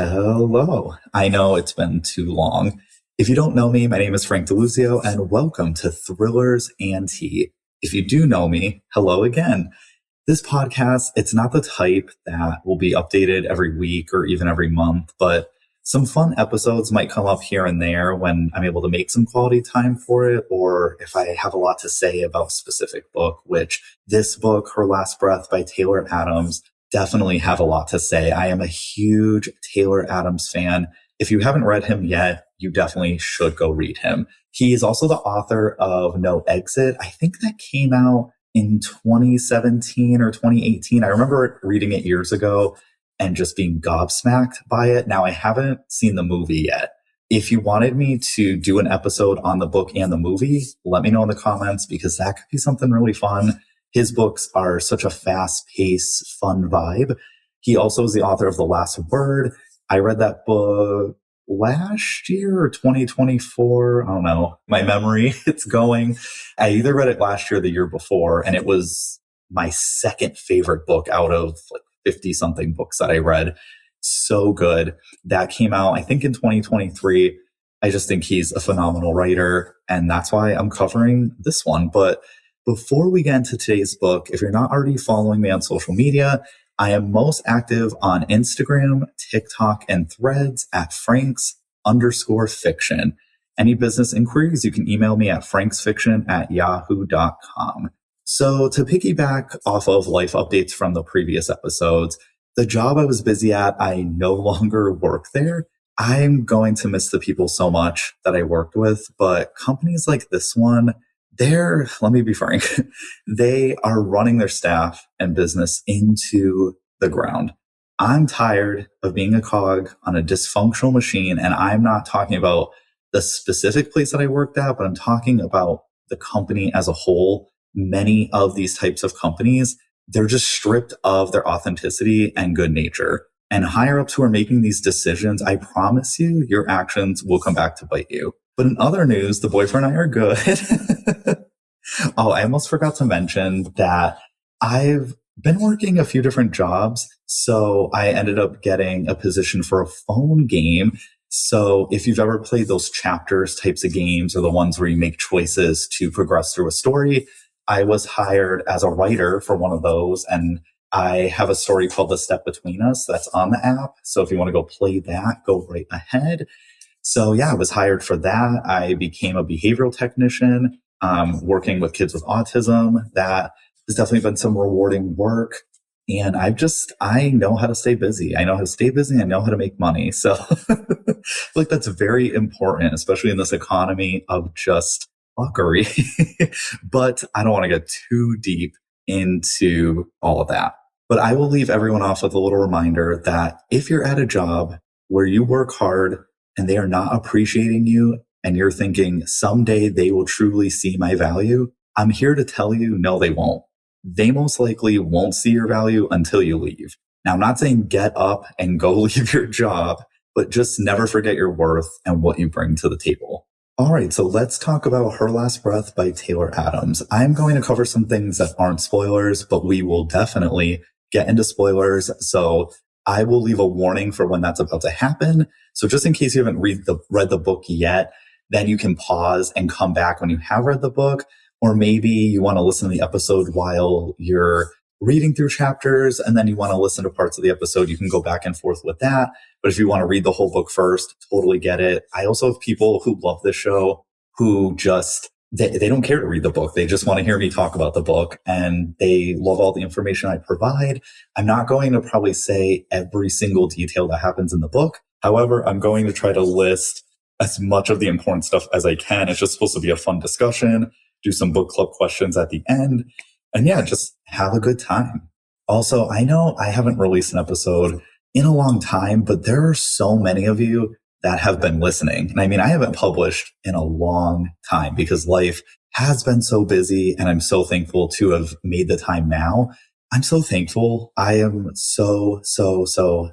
Hello. I know it's been too long. If you don't know me, my name is Frank DeLuzio, and welcome to Thrillers and Tea. If you do know me, hello again. This podcast, it's not the type that will be updated every week or even every month, but some fun episodes might come up here and there when I'm able to make some quality time for it, or if I have a lot to say about a specific book, which this book, Her Last Breath by Taylor Adams, definitely have a lot to say. I am a huge Taylor Adams fan. If you haven't read him yet, you definitely should go read him. He is also the author of No Exit. I think that came out in 2017 or 2018. I remember reading it years ago and just being gobsmacked by it. Now, I haven't seen the movie yet. If you wanted me to do an episode on the book and the movie, let me know in the comments because that could be something really fun. His books are such a fast-paced, fun vibe. He also is the author of The Last Word. I read that book last year or 2024. I don't know. My memory, it's going. I either read it last year or the year before, and it was my second favorite book out of like 50-something books that I read. So good. That came out, I think, in 2023. I just think he's a phenomenal writer, and that's why I'm covering this one. But before we get into today's book, if you're not already following me on social media, I am most active on Instagram, TikTok, and Threads at Franks_fiction. Any business inquiries, you can email me at franksfiction@yahoo.com. So to piggyback off of life updates from the previous episodes, the job I was busy at, I no longer work there. I'm going to miss the people so much that I worked with, but companies like this one, let me be frank, they are running their staff and business into the ground. I'm tired of being a cog on a dysfunctional machine, and I'm not talking about the specific place that I worked at, but I'm talking about the company as a whole. Many of these types of companies, they're just stripped of their authenticity and good nature. And higher ups who are making these decisions, I promise you, your actions will come back to bite you. But in other news, the boyfriend and I are good. Oh, I almost forgot to mention that I've been working a few different jobs. So I ended up getting a position for a phone game. So if you've ever played those chapters types of games or the ones where you make choices to progress through a story, I was hired as a writer for one of those. And I have a story called The Step Between Us that's on the app. So if you want to go play that, go right ahead. So yeah, I was hired for that. I became a behavioral technician, working with kids with autism. That has definitely been some rewarding work. And I know how to stay busy. I know how to stay busy. I know how to make money. So like that's very important, especially in this economy of just fuckery. But I don't want to get too deep into all of that. But I will leave everyone off with a little reminder that if you're at a job where you work hard and they are not appreciating you and you're thinking someday they will truly see my value, I'm here to tell you, no, they won't. They most likely won't see your value until you leave. Now, I'm not saying get up and go leave your job, but just never forget your worth and what you bring to the table. All right, so let's talk about Her Last Breath by Taylor Adams. I'm going to cover some things that aren't spoilers, but we will definitely get into spoilers. So I will leave a warning for when that's about to happen. So just in case you haven't read the book yet, then you can pause and come back when you have read the book. Or maybe you want to listen to the episode while you're reading through chapters, and then you want to listen to parts of the episode. You can go back and forth with that. But if you want to read the whole book first, totally get it. I also have people who love this show who they don't care to read the book. They just want to hear me talk about the book, and they love all the information I provide. I'm not going to probably say every single detail that happens in the book. However, I'm going to try to list as much of the important stuff as I can. It's just supposed to be a fun discussion, do some book club questions at the end, and yeah, just have a good time. Also, I know I haven't released an episode in a long time, but there are so many of you that have been listening. And I mean, I haven't published in a long time because life has been so busy, and I'm so thankful to have made the time now. I'm so thankful. I am so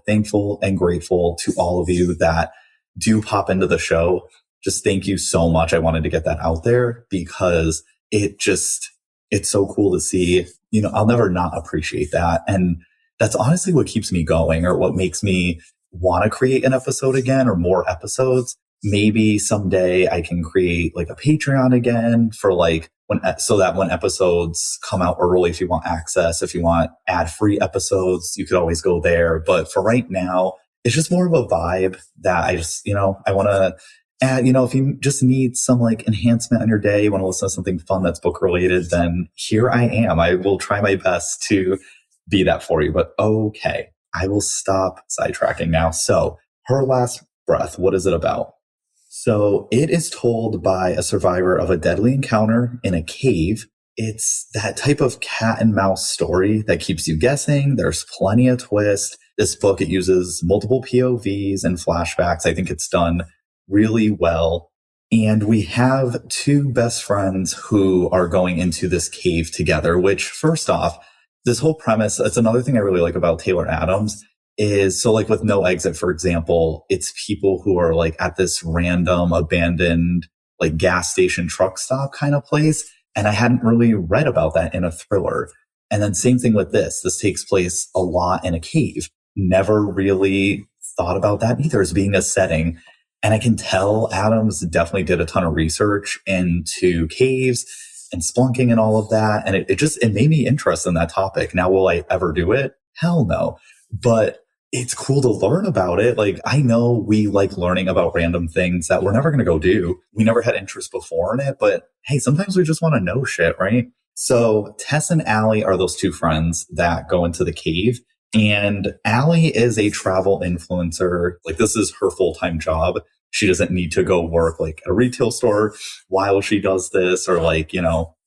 thankful and grateful to all of you that do pop into the show. Just thank you so much. I wanted to get that out there because it's so cool to see. I'll never not appreciate that. And that's honestly what keeps me going, or what makes me want to create an episode again or more episodes. Maybe someday I can create like a Patreon again for like so that when episodes come out early, if you want access, if you want ad free episodes, you could always go there. But for right now, it's just more of a vibe that I just, I want to add, if you just need some like enhancement on your day, you want to listen to something fun that's book related, then here I am. I will try my best to be that for you. But okay, I will stop sidetracking now. So Her Last Breath, what is it about? So it is told by a survivor of a deadly encounter in a cave. It's that type of cat and mouse story that keeps you guessing. There's plenty of twists. This book, it uses multiple POVs and flashbacks. I think it's done really well. And we have two best friends who are going into this cave together, which first off, this whole premise, it's another thing I really like about Taylor Adams is, so like with No Exit, for example, it's people who are like at this random abandoned like gas station truck stop kind of place. And I hadn't really read about that in a thriller. And then same thing with this. This takes place a lot in a cave. Never really thought about that either as being a setting. And I can tell Adams definitely did a ton of research into caves and splunking and all of that. And it made me interested in that topic. Now, will I ever do it? Hell no. But it's cool to learn about it. Like, I know we like learning about random things that we're never going to go do. We never had interest before in it, but hey, sometimes we just want to know shit, right? So Tess and Allie are those two friends that go into the cave. And Allie is a travel influencer. Like, this is her full-time job. She doesn't need to go work like at a retail store while she does this, or like,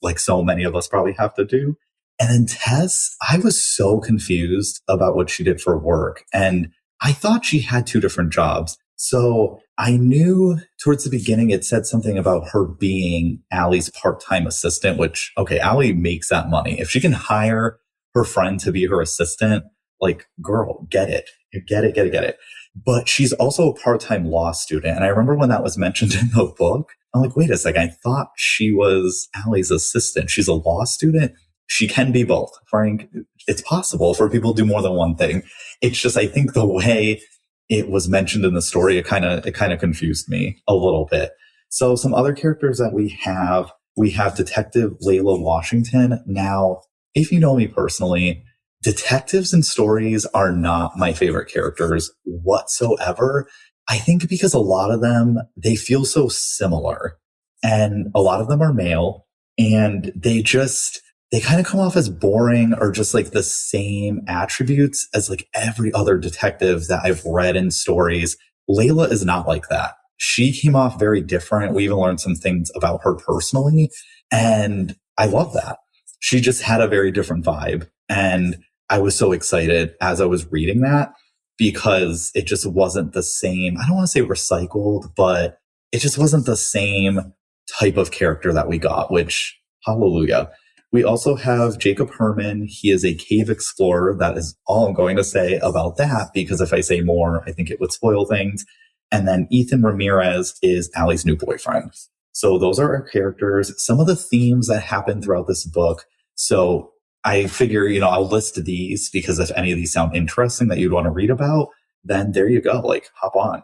like so many of us probably have to do. And then Tess, I was so confused about what she did for work. And I thought she had two different jobs. So I knew towards the beginning, it said something about her being Allie's part-time assistant, which, okay, Allie makes that money. If she can hire her friend to be her assistant, like, girl, get it. Get it. But she's also a part-time law student. And I remember when that was mentioned in the book, I'm like, wait a second. I thought she was Allie's assistant. She's a law student. She can be both, Frank. It's possible for people to do more than one thing. It's just, I think the way it was mentioned in the story, it kind of confused me a little bit. So some other characters that we have Detective Layla Washington. Now, if you know me personally, detectives in stories are not my favorite characters whatsoever. I think because a lot of them, they feel so similar, and a lot of them are male, and they kind of come off as boring or just like the same attributes as like every other detective that I've read in stories. Layla is not like that. She came off very different. We even learned some things about her personally, and I love that. She just had a very different vibe. And I was so excited as I was reading that because it just wasn't the same. I don't want to say recycled, but it just wasn't the same type of character that we got, which, hallelujah. We also have Jacob Herman. He is a cave explorer. That is all I'm going to say about that, because if I say more, I think it would spoil things. And then Ethan Ramirez is Allie's new boyfriend. So those are our characters, some of the themes that happen throughout this book. So I figure, I'll list these because if any of these sound interesting that you'd want to read about, then there you go, like hop on.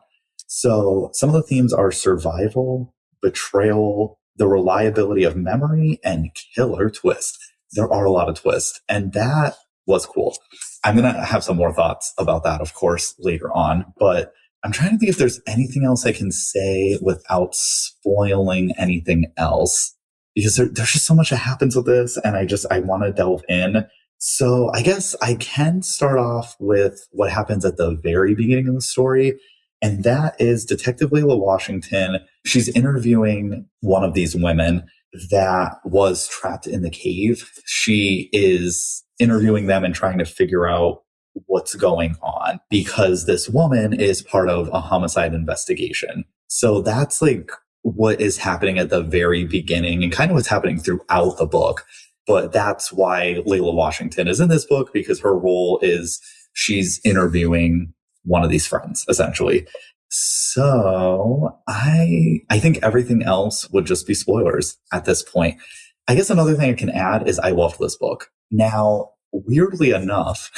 So some of the themes are survival, betrayal, the reliability of memory, and killer twist. There are a lot of twists, and that was cool. I'm going to have some more thoughts about that, of course, later on, but I'm trying to think if there's anything else I can say without spoiling anything else, because there's just so much that happens with this, and I want to delve in. So I guess I can start off with what happens at the very beginning of the story. And that is Detective Layla Washington. She's interviewing one of these women that was trapped in the cave. She is interviewing them and trying to figure out what's going on, because this woman is part of a homicide investigation. So that's like what is happening at the very beginning and kind of what's happening throughout the book. But that's why Layla Washington is in this book, because her role is she's interviewing one of these friends, essentially. So I think everything else would just be spoilers at this point. I guess another thing I can add is I loved this book. Now, weirdly enough,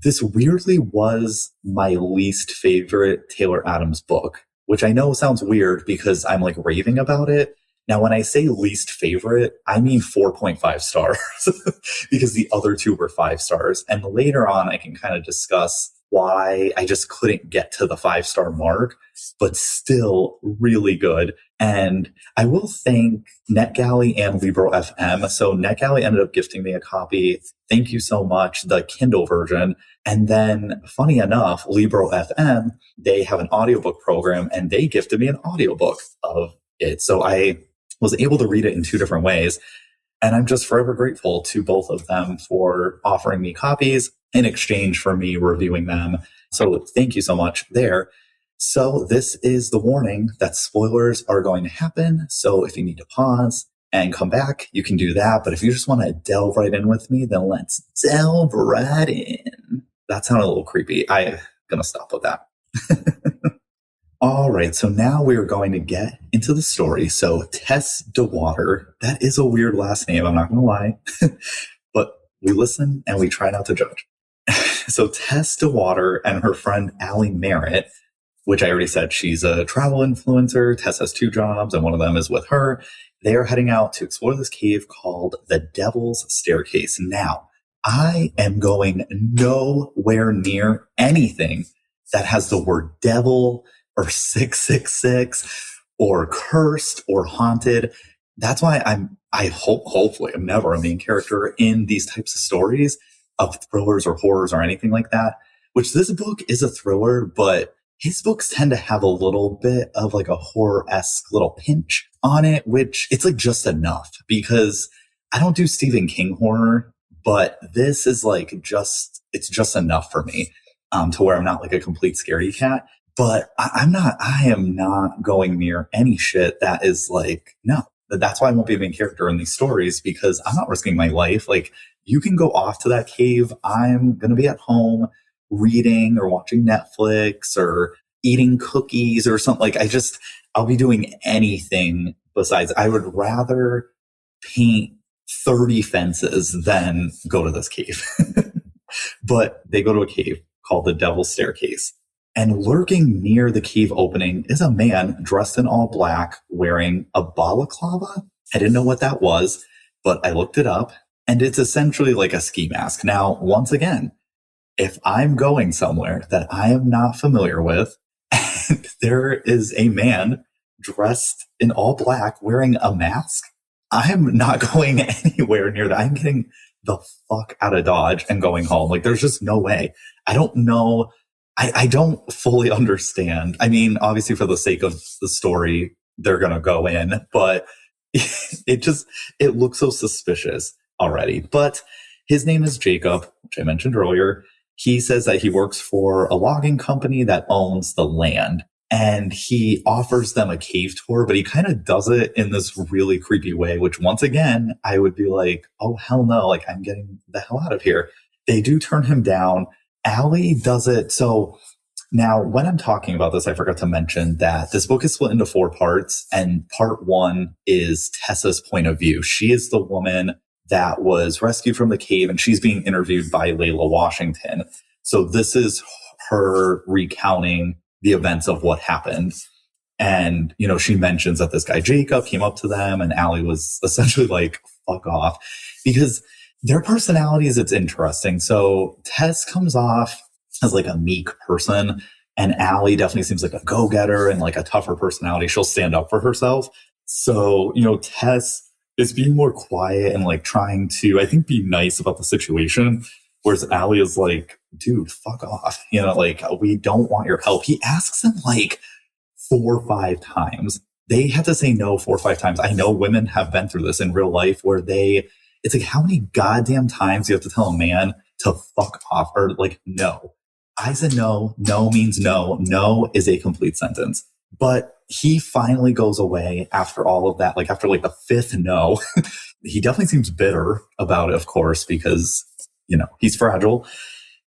this weirdly was my least favorite Taylor Adams book, which I know sounds weird because I'm like raving about it. Now, when I say least favorite, I mean 4.5 stars because the other two were 5 stars. And later on, I can kind of discuss why I just couldn't get to the 5-star mark, but still really good. And I will thank NetGalley and Libro FM. So NetGalley ended up gifting me a copy. Thank you so much. The Kindle version. And then funny enough, Libro FM, they have an audiobook program and they gifted me an audiobook of it. So I was able to read it in 2 different ways. And I'm just forever grateful to both of them for offering me copies in exchange for me reviewing them. So thank you so much there. So this is the warning that spoilers are going to happen. So if you need to pause and come back, you can do that. But if you just want to delve right in with me, then let's delve right in. That sounded a little creepy. I'm going to stop with that. All right, so now we're going to get into the story. So Tess DeWater, that is a weird last name, I'm not going to lie, but we listen and we try not to judge. So Tess DeWater and her friend Allie Merritt, which I already said she's a travel influencer. Tess has 2 jobs and one of them is with her. They are heading out to explore this cave called the Devil's Staircase. Now, I am going nowhere near anything that has the word devil or 666 or cursed or haunted. That's why hopefully I'm never a main character in these types of stories of thrillers or horrors or anything like that, which this book is a thriller, but his books tend to have a little bit of like a horror-esque little pinch on it, which it's like just enough because I don't do Stephen King horror, but this is like it's just enough for me to where I'm not like a complete scaredy cat. But I am not going near any shit that is like, no, that's why I won't be a main character in these stories because I'm not risking my life. Like you can go off to that cave. I'm going to be at home reading or watching Netflix or eating cookies or something. Like I'll be doing anything besides. I would rather paint 30 fences than go to this cave. But they go to a cave called the Devil's Staircase. And lurking near the cave opening is a man dressed in all black wearing a balaclava. I didn't know what that was, but I looked it up and it's essentially like a ski mask. Now, once again, if I'm going somewhere that I am not familiar with and there is a man dressed in all black wearing a mask, I'm not going anywhere near that. I'm getting the fuck out of Dodge and going home. Like there's just no way. I don't know. I don't fully understand. I mean, obviously for the sake of the story, they're going to go in, but it looks so suspicious already. But his name is Jacob, which I mentioned earlier. He says that he works for a logging company that owns the land and he offers them a cave tour, but he kind of does it in this really creepy way, which once again, I would be like, oh, hell no. Like I'm getting the hell out of here. They do turn him down. Allie does it. So now when I'm talking about this, I forgot to mention that this book is split into 4 parts and part 1 is Tessa's point of view. She is the woman that was rescued from the cave and she's being interviewed by Layla Washington. So this is her recounting the events of what happened. And, you know, she mentions that this guy Jacob came up to them and Allie was essentially like, fuck off because their personalities, it's interesting. So Tess comes off as like a meek person and Allie definitely seems like a go-getter and like a tougher personality. She'll stand up for herself. So, you know, Tess is being more quiet and like trying to, I think, be nice about the situation. Whereas Allie is like, dude, fuck off. You know, like, we don't want your help. He asks him like 4 or 5 times. They have to say no 4 or 5 times. I know women have been through this in real life where it's like, how many goddamn times do you have to tell a man to fuck off or like, no? I said no. No means no. No is a complete sentence. But he finally goes away after all of that. Like after like the 5th no, he definitely seems bitter about it, of course, because, you know, he's fragile.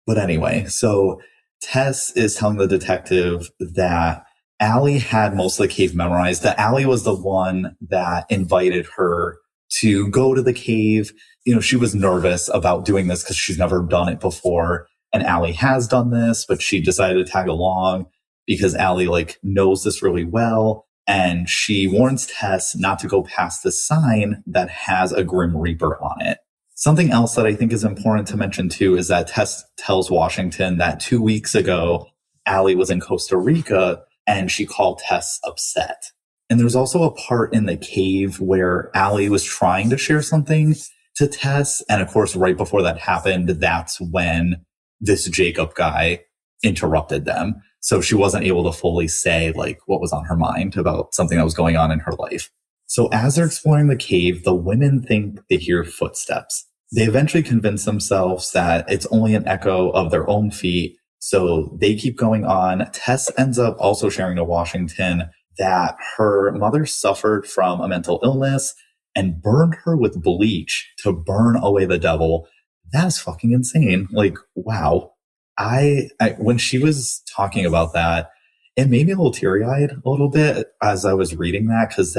But anyway, so Tess is telling the detective that Allie had most of the cave memorized, that Allie was the one that invited her to go to the cave. You know, she was nervous about doing this because she's never done it before. And Allie has done this, but she decided to tag along because Allie like knows this really well. And she warns Tess not to go past the sign that has a Grim Reaper on it. Something else that I think is important to mention too is that Tess tells Washington that 2 weeks ago, Allie was in Costa Rica and she called Tess upset. And there's also a part in the cave where Allie was trying to share something to Tess. And of course, right before that happened, that's when this Jacob guy interrupted them. So she wasn't able to fully say like what was on her mind about something that was going on in her life. So as they're exploring the cave, the women think they hear footsteps. They eventually convince themselves that it's only an echo of their own feet. So they keep going on. Tess ends up also sharing to Washington that her mother suffered from a mental illness and burned her with bleach to burn away the devil. That's fucking insane. Like, wow. I when she was talking about that, it made me a little teary-eyed a little bit as I was reading that, because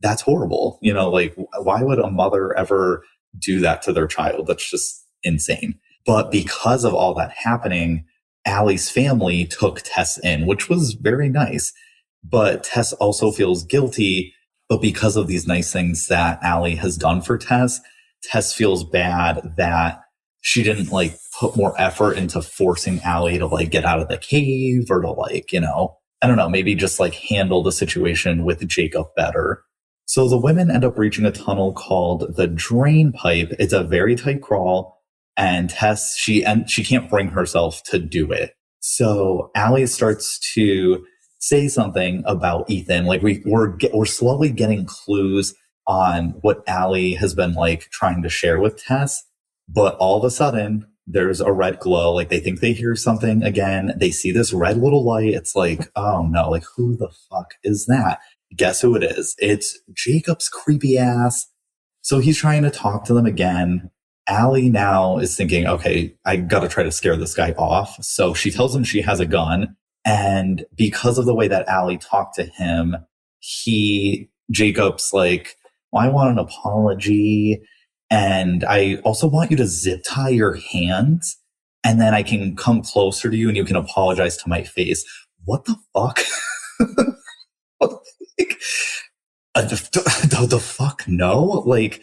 that's horrible. You know, like, why would a mother ever do that to their child? That's just insane. But because of all that happening, Allie's family took Tess in, which was very nice. But Tess also feels guilty. But because of these nice things that Allie has done for Tess, Tess feels bad that she didn't like put more effort into forcing Allie to like get out of the cave or to like, you know, I don't know, maybe just like handle the situation with Jacob better. So the women end up reaching a tunnel called the Drain Pipe. It's a very tight crawl, and Tess, she can't bring herself to do it. So Allie starts to say something about Ethan. Like we're slowly getting clues on what Allie has been like trying to share with Tess. But all of a sudden, there's a red glow. Like they think they hear something again. They see this red little light. It's like, oh no, like who the fuck is that? Guess who it is? It's Jacob's creepy ass. So he's trying to talk to them again. Allie now is thinking, okay, I gotta try to scare this guy off. So she tells him she has a gun. And because of the way that Allie talked to him, Jacob's like, well, I want an apology. And I also want you to zip tie your hands, and then I can come closer to you and you can apologize to my face. What the fuck? Like, the fuck no? Like,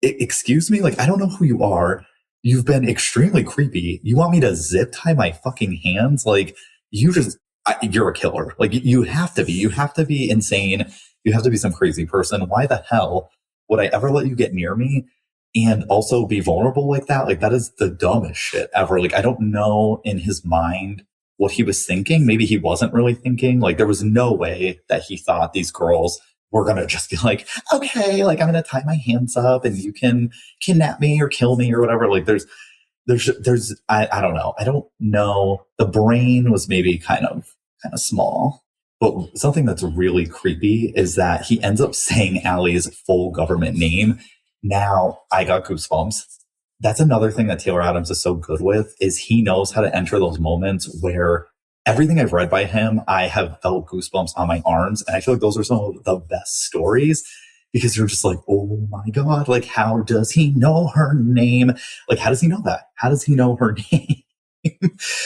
excuse me? Like, I don't know who you are. You've been extremely creepy. You want me to zip tie my fucking hands? Like, you're a killer. Like, you have to be. You have to be insane. You have to be some crazy person. Why the hell would I ever let you get near me and also be vulnerable like that? Like, that is the dumbest shit ever. Like, I don't know in his mind what he was thinking. Maybe he wasn't really thinking. Like, there was no way that he thought these girls were going to just be like, okay, like, I'm going to tie my hands up and you can kidnap me or kill me or whatever. Like, I don't know. I don't know. The brain was maybe kind of small. But something that's really creepy is that he ends up saying Allie's full government name. Now, I got goosebumps. That's another thing that Taylor Adams is so good with, is he knows how to enter those moments where everything I've read by him, I have felt goosebumps on my arms. And I feel like those are some of the best stories, because you're just like, oh my God, like, how does he know her name? Like, how does he know that? How does he know her name?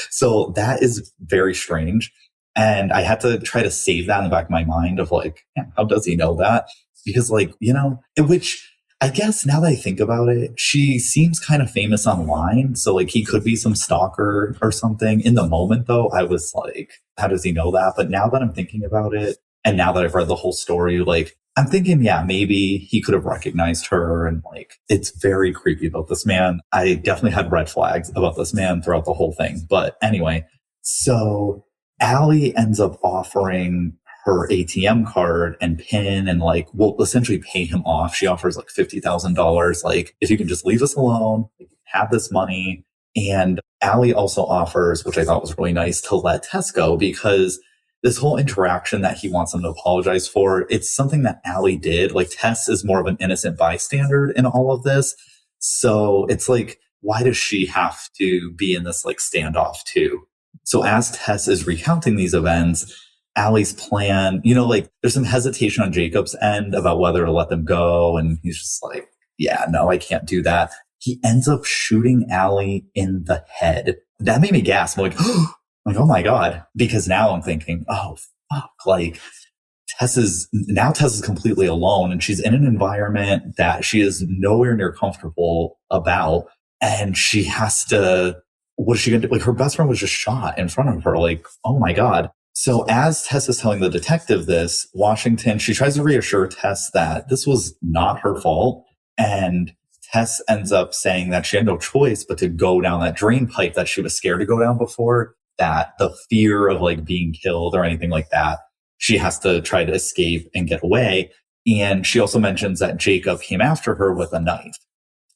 So that is very strange. And I had to try to save that in the back of my mind of like, yeah, how does he know that? Because like, you know, which I guess now that I think about it, she seems kind of famous online. So like he could be some stalker or something. In the moment though, I was like, how does he know that? But now that I'm thinking about it, and now that I've read the whole story, like I'm thinking, yeah, maybe he could have recognized her. And like, it's very creepy about this man. I definitely had red flags about this man throughout the whole thing. But anyway, so Allie ends up offering her ATM card and PIN and like will essentially pay him off. She offers like $50,000. Like, if you can just leave us alone, have this money. And Allie also offers, which I thought was really nice, to let Tess go, because this whole interaction that he wants them to apologize for, it's something that Allie did. Like, Tess is more of an innocent bystander in all of this. So it's like, why does she have to be in this like standoff too? So as Tess is recounting these events, Allie's plan, you know, like there's some hesitation on Jacob's end about whether to let them go. And he's just like, yeah, no, I can't do that. He ends up shooting Allie in the head that made me gasp. I'm like, like, oh my God. Because now I'm thinking, oh, fuck. Like, Tess is completely alone and she's in an environment that she is nowhere near comfortable about. And she has to, what is she going to do? Like, her best friend was just shot in front of her. Like, oh my God. So as Tess is telling the detective this, Washington, she tries to reassure Tess that this was not her fault. And Tess ends up saying that she had no choice but to go down that drain pipe that she was scared to go down before, that the fear of like being killed or anything like that, she has to try to escape and get away. And she also mentions that Jacob came after her with a knife.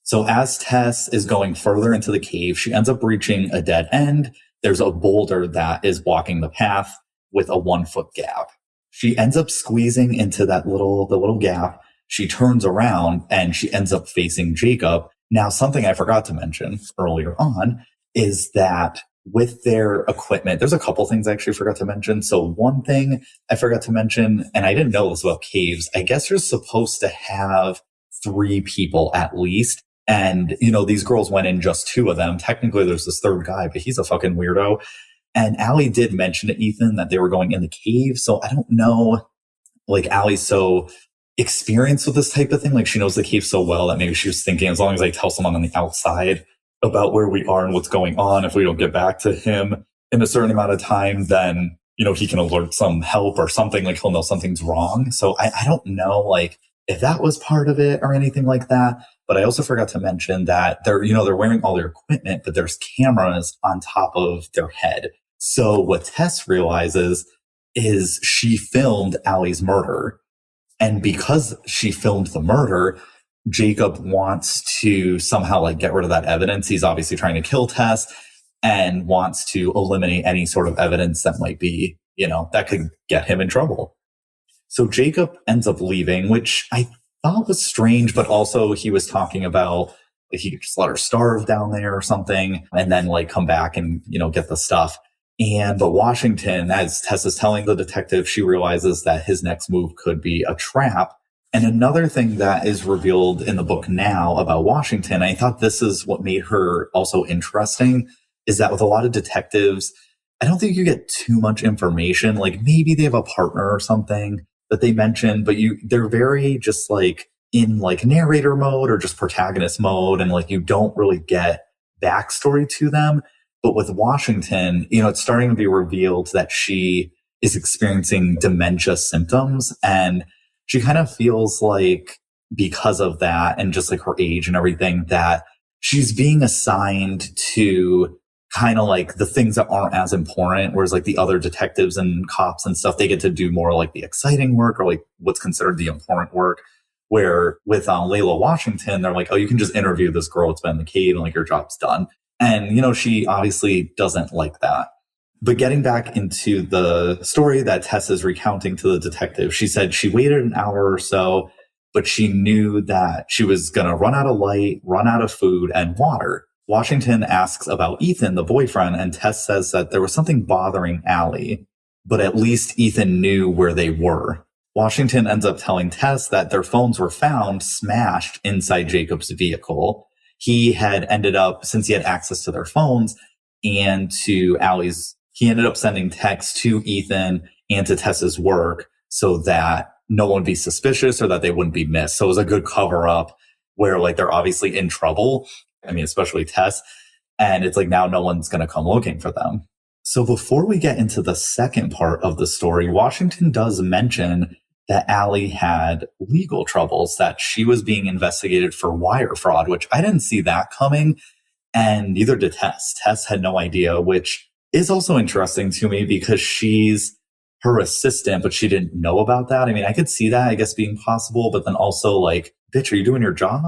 So as Tess is going further into the cave, she ends up reaching a dead end. There's a boulder that is blocking the path with a 1-foot gap. She ends up squeezing into the little gap. She turns around and she ends up facing Jacob. Now, something I forgot to mention earlier on is that with their equipment, there's a couple things I actually forgot to mention. So one thing I forgot to mention, and I didn't know this about caves, I guess you're supposed to have 3 people at least. And, you know, these girls went in just 2 of them. Technically, there's this third guy, but he's a fucking weirdo. And Allie did mention to Ethan that they were going in the cave. So I don't know, like, Allie's so experienced with this type of thing. Like, she knows the cave so well that maybe she was thinking, as long as I tell someone on the outside about where we are and what's going on, if we don't get back to him in a certain amount of time, then, you know, he can alert some help or something, like he'll know something's wrong. So I don't know, like, if that was part of it or anything like that. But I also forgot to mention that they're wearing all their equipment, but there's cameras on top of their head. So what Tess realizes is she filmed Allie's murder. And because she filmed the murder, Jacob wants to somehow like get rid of that evidence. He's obviously trying to kill Tess and wants to eliminate any sort of evidence that might be, you know, that could get him in trouble. So Jacob ends up leaving, which I thought was strange, but also he was talking about like he could just let her starve down there or something and then like come back and, you know, get the stuff. But Washington, as Tess is telling the detective, she realizes that his next move could be a trap. And another thing that is revealed in the book now about Washington, I thought this is what made her also interesting, is that with a lot of detectives, I don't think you get too much information. Like maybe they have a partner or something that they mention, but they're very just like in like narrator mode or just protagonist mode. And like, you don't really get backstory to them. But with Washington, you know, it's starting to be revealed that she is experiencing dementia symptoms. And she kind of feels like because of that and just like her age and everything, that she's being assigned to kind of like the things that aren't as important, whereas like the other detectives and cops and stuff, they get to do more like the exciting work or like what's considered the important work. Where with Layla Washington, they're like, oh, you can just interview this girl that's been in the cave and like your job's done. And, you know, she obviously doesn't like that. But getting back into the story that Tess is recounting to the detective, she said she waited an hour or so, but she knew that she was going to run out of light, run out of food and water. Washington asks about Ethan, the boyfriend, and Tess says that there was something bothering Allie, but at least Ethan knew where they were. Washington ends up telling Tess that their phones were found smashed inside Jacob's vehicle. He had ended up, since he had access to their phones and to Allie's, he ended up sending texts to Ethan and to Tess's work so that no one would be suspicious or that they wouldn't be missed. So it was a good cover up where like they're obviously in trouble. I mean, especially Tess. And it's like now no one's going to come looking for them. So before we get into the second part of the story, Washington does mention that Allie had legal troubles, that she was being investigated for wire fraud, which I didn't see that coming. And neither did Tess. Tess had no idea, which is also interesting to me because she's her assistant, but she didn't know about that. I mean, I could see that, I guess, being possible, but then also like, bitch, are you doing your job?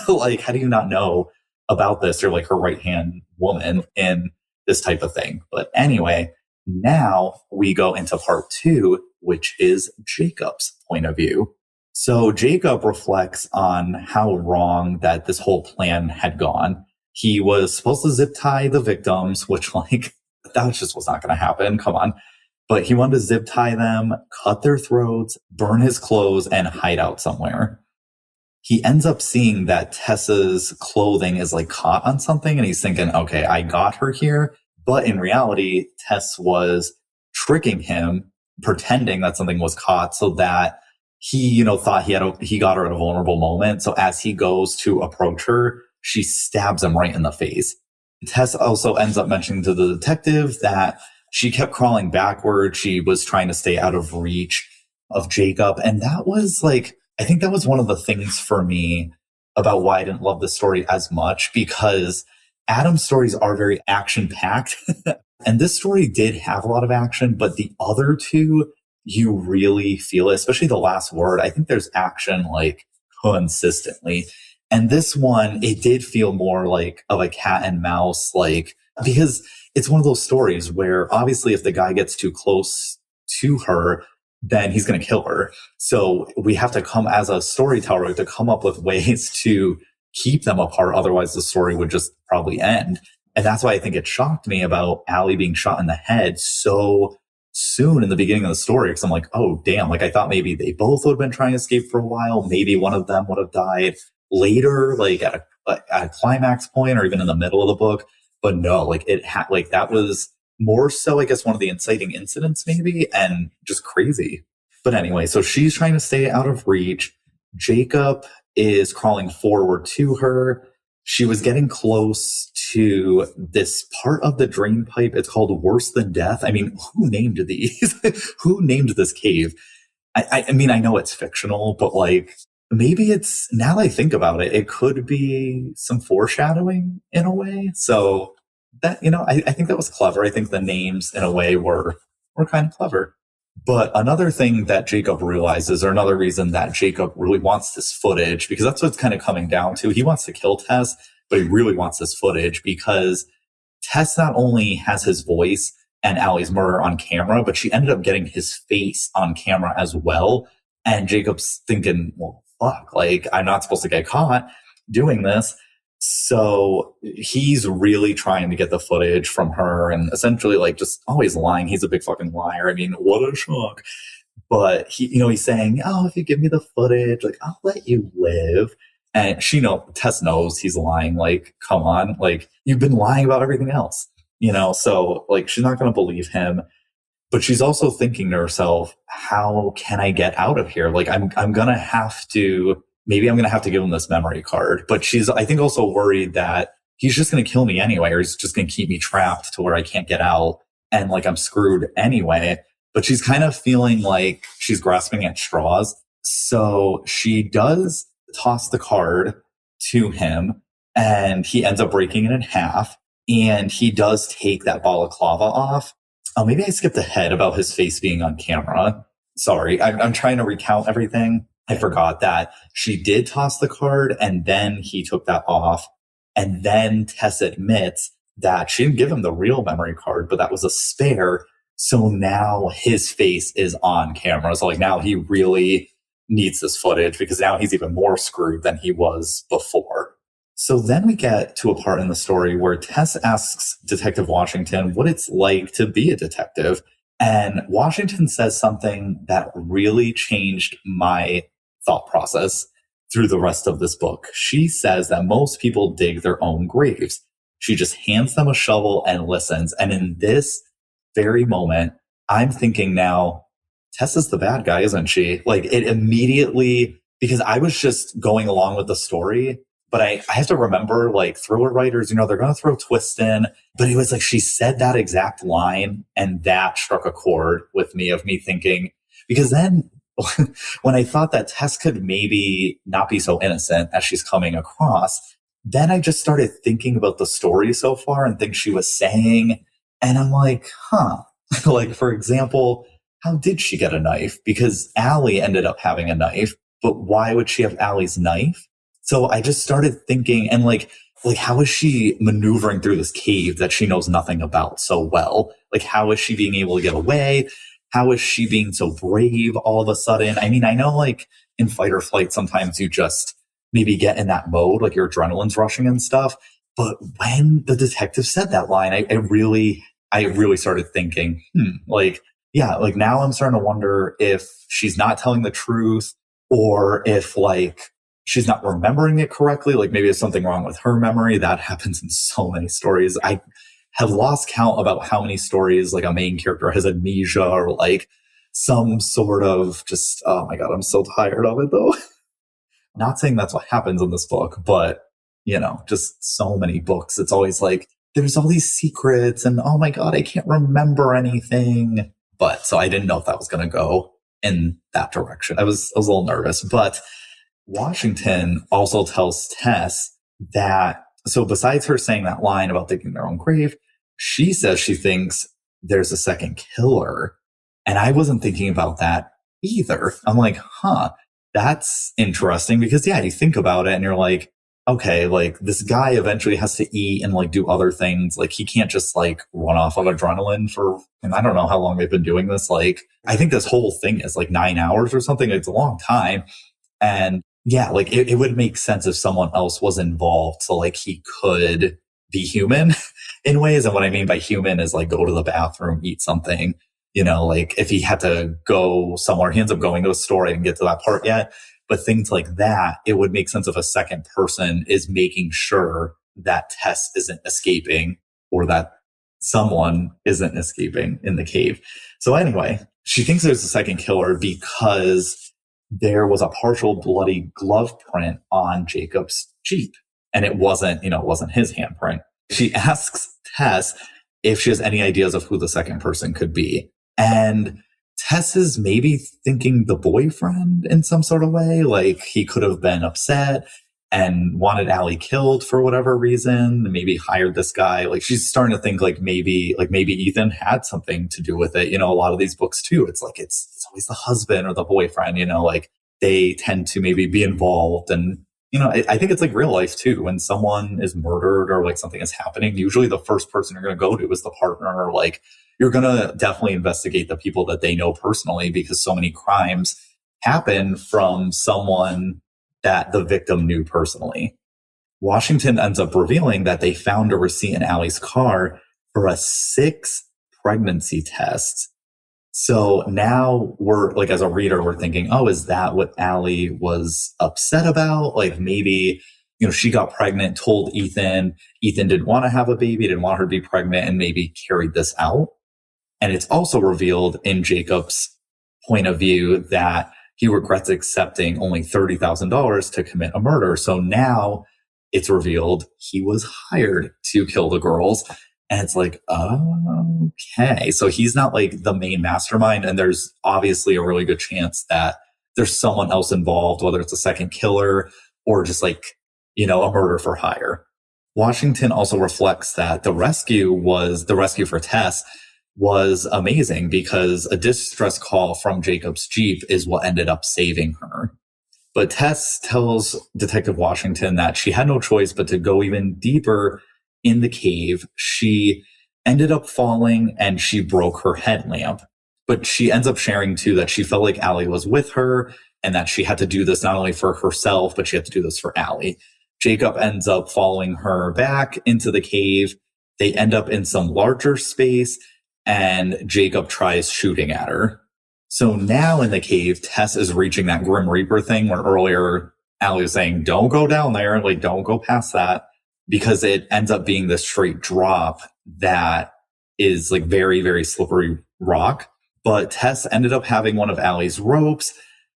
Like, how do you not know about this? You're like her right-hand woman in this type of thing. But anyway, now we go into part 2, which is Jacob's point of view. So Jacob reflects on how wrong that this whole plan had gone. He was supposed to zip tie the victims, which like, that just was not going to happen. Come on. But he wanted to zip tie them, cut their throats, burn his clothes, and hide out somewhere. He ends up seeing that Tessa's clothing is like caught on something and he's thinking, okay, I got her here. But in reality, Tess was tricking him, pretending that something was caught so that he thought he got her at a vulnerable moment. So as he goes to approach her, she stabs him right in the face. Tess also ends up mentioning to the detective that she kept crawling backward. She was trying to stay out of reach of Jacob. And that was I think that was one of the things for me about why I didn't love this story as much, because Adam's stories are very action packed. And this story did have a lot of action, but the other two, you really feel it, especially the last word. I think there's action consistently. And this one, it did feel more like of a cat and mouse, because it's one of those stories where obviously if the guy gets too close to her, then he's going to kill her. So we have to come as a storyteller to come up with ways to keep them apart. Otherwise the story would just probably end. And that's why I think it shocked me about Allie being shot in the head so soon in the beginning of the story. Because I'm like, oh, damn. I thought maybe they both would have been trying to escape for a while. Maybe one of them would have died later, at a climax point or even in the middle of the book. But no, that was more so, I guess, one of the inciting incidents maybe, and just crazy. But anyway, so she's trying to stay out of reach. Jacob is crawling forward to her. She was getting close to this part of the drain pipe. It's called Worse Than Death. I mean, who named these? Who named this cave? I mean, I know it's fictional, but maybe it's, now that I think about it, it could be some foreshadowing in a way. So that, I think that was clever. I think the names in a way were kind of clever. But another thing that Jacob realizes, or another reason that Jacob really wants this footage, because that's what it's kind of coming down to. He wants to kill Tess, but he really wants this footage because Tess not only has his voice and Allie's murder on camera, but she ended up getting his face on camera as well. And Jacob's thinking, well, fuck, I'm not supposed to get caught doing this. So he's really trying to get the footage from her and essentially just always lying. He's a big fucking liar. I mean, what a shock. But he's saying, oh, if you give me the footage, I'll let you live. And Tess knows he's lying. Come on, you've been lying about everything else, so she's not going to believe him. But she's also thinking to herself, how can I get out of here? I'm going to have to, maybe I'm going to have to give him this memory card. But she's, I think, also worried that he's just going to kill me anyway, or he's just going to keep me trapped to where I can't get out. And I'm screwed anyway. But she's kind of feeling like she's grasping at straws. So she does toss the card to him and he ends up breaking it in half. And he does take that balaclava off. Oh, maybe I skipped ahead about his face being on camera. Sorry, I'm trying to recount everything. I forgot that she did toss the card and then he took that off. And then Tess admits that she didn't give him the real memory card, but that was a spare. So now his face is on camera. So now he really needs this footage because now he's even more screwed than he was before. So then we get to a part in the story where Tess asks Detective Washington what it's like to be a detective. And Washington says something that really changed my thought process through the rest of this book. She says that most people dig their own graves. She just hands them a shovel and listens. And in this very moment, I'm thinking now, Tess is the bad guy, isn't she? It immediately, because I was just going along with the story. But I have to remember, thriller writers, they're going to throw twists in. But it was she said that exact line, and that struck a chord with me of me thinking, because then when I thought that Tess could maybe not be so innocent as she's coming across, then I just started thinking about the story so far and things she was saying. And I'm like, huh. For example, how did she get a knife? Because Allie ended up having a knife, but why would she have Allie's knife? So I just started thinking, and how is she maneuvering through this cave that she knows nothing about so well? How is she being able to get away? How is she being so brave all of a sudden? I mean, I know in fight or flight, sometimes you just maybe get in that mode, your adrenaline's rushing and stuff. But when the detective said that line, I really started thinking, now I'm starting to wonder if she's not telling the truth or if she's not remembering it correctly. Maybe there's something wrong with her memory. That happens in so many stories. have lost count about how many stories like a main character has amnesia or like some sort of just, oh my God, I'm so tired of it though. Not saying that's what happens in this book, but just so many books. It's always like, there's all these secrets and oh my God, I can't remember anything. But so I didn't know if that was going to go in that direction. I was a little nervous, but Washington also tells Tess that, so besides her saying that line about digging their own grave, she says she thinks there's a second killer. And I wasn't thinking about that either. I'm like, that's interesting because you think about it and you're like, okay, like this guy eventually has to eat and like do other things. Like he can't just like run off of adrenaline and I don't know how long they've been doing this. Like I think this whole thing is like 9 hours or something. It's a long time. And like it would make sense if someone else was involved. So like he could be human in ways. And what I mean by human is like go to the bathroom, eat something, like if he had to go somewhere, he ends up going to a store. I didn't get to that part yet. But things like that, it would make sense if a second person is making sure that Tess isn't escaping or that someone isn't escaping in the cave. So anyway, she thinks there's a second killer because there was a partial bloody glove print on Jacob's Jeep. And it wasn't his handprint. She asks Tess if she has any ideas of who the second person could be. And Tess is maybe thinking the boyfriend in some sort of way. Like he could have been upset and wanted Allie killed for whatever reason, maybe hired this guy. Like she's starting to think like maybe Ethan had something to do with it. A lot of these books too, it's like, it's always the husband or the boyfriend, like they tend to maybe be involved. And, I think it's like real life too. When someone is murdered or like something is happening, usually the first person you're going to go to is the partner, or like you're going to definitely investigate the people that they know personally, because so many crimes happen from someone that the victim knew personally. Washington ends up revealing that they found a receipt in Allie's car for a 6 pregnancy test. So now we're like, as a reader, we're thinking, oh, is that what Allie was upset about? Like maybe, she got pregnant, told Ethan didn't want to have a baby, didn't want her to be pregnant, and maybe carried this out. And it's also revealed in Jacob's point of view that he regrets accepting only $30,000 to commit a murder. So now it's revealed he was hired to kill the girls. And it's like, okay. So he's not like the main mastermind. And there's obviously a really good chance that there's someone else involved, whether it's a second killer or just like, a murder for hire. Washington also reflects that the rescue for Tess was amazing because a distress call from Jacob's Jeep is what ended up saving her. But Tess tells Detective Washington that she had no choice but to go even deeper in the cave. She ended up falling and she broke her headlamp. But she ends up sharing too that she felt like Allie was with her and that she had to do this not only for herself, but she had to do this for Allie. Jacob ends up following her back into the cave. They end up in some larger space and Jacob tries shooting at her. So now in the cave, Tess is reaching that Grim Reaper thing where earlier Allie was saying, don't go down there, like don't go past that, because it ends up being this straight drop that is like very, very slippery rock. But Tess ended up having one of Allie's ropes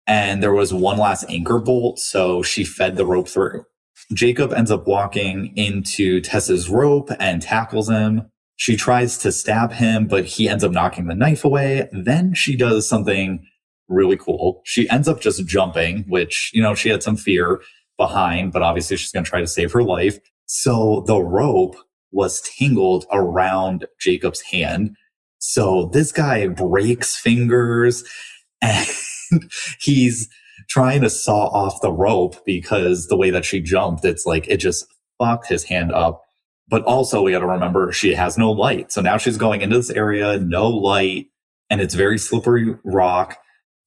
and there was one last anchor bolt, so she fed the rope through. Jacob ends up walking into Tess's rope and tackles him. She tries to stab him, but he ends up knocking the knife away. Then she does something really cool. She ends up just jumping, which, she had some fear behind, but obviously she's going to try to save her life. So the rope was tangled around Jacob's hand. So this guy breaks fingers and he's trying to saw off the rope because the way that she jumped, it's like it just fucked his hand up. But also we got to remember she has no light. So now she's going into this area, no light, and it's very slippery rock.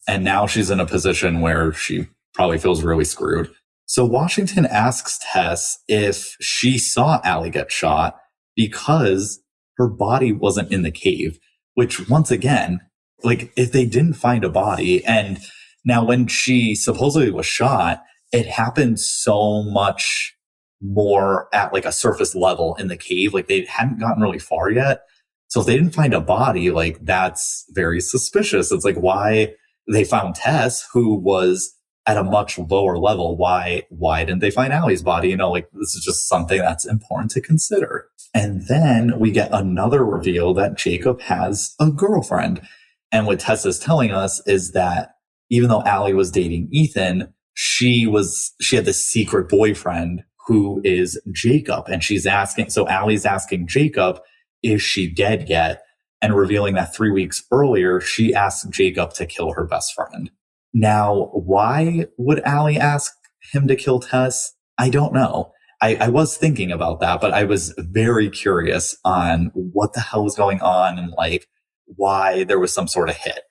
And now she's in a position where she probably feels really screwed. So Washington asks Tess if she saw Allie get shot because her body wasn't in the cave, which once again, like if they didn't find a body, and now when she supposedly was shot, it happened so much more at like a surface level in the cave. Like they hadn't gotten really far yet. So if they didn't find a body, like that's very suspicious. It's like why they found Tess, who was at a much lower level. Why didn't they find Allie's body? Like this is just something that's important to consider. And then we get another reveal that Jacob has a girlfriend. And what Tess is telling us is that even though Allie was dating Ethan, she had this secret boyfriend who is Jacob. And so Allie's asking Jacob, is she dead yet? And revealing that 3 weeks earlier, she asked Jacob to kill her best friend. Now, why would Allie ask him to kill Tess? I don't know. I was thinking about that, but I was very curious on what the hell was going on and like why there was some sort of hit.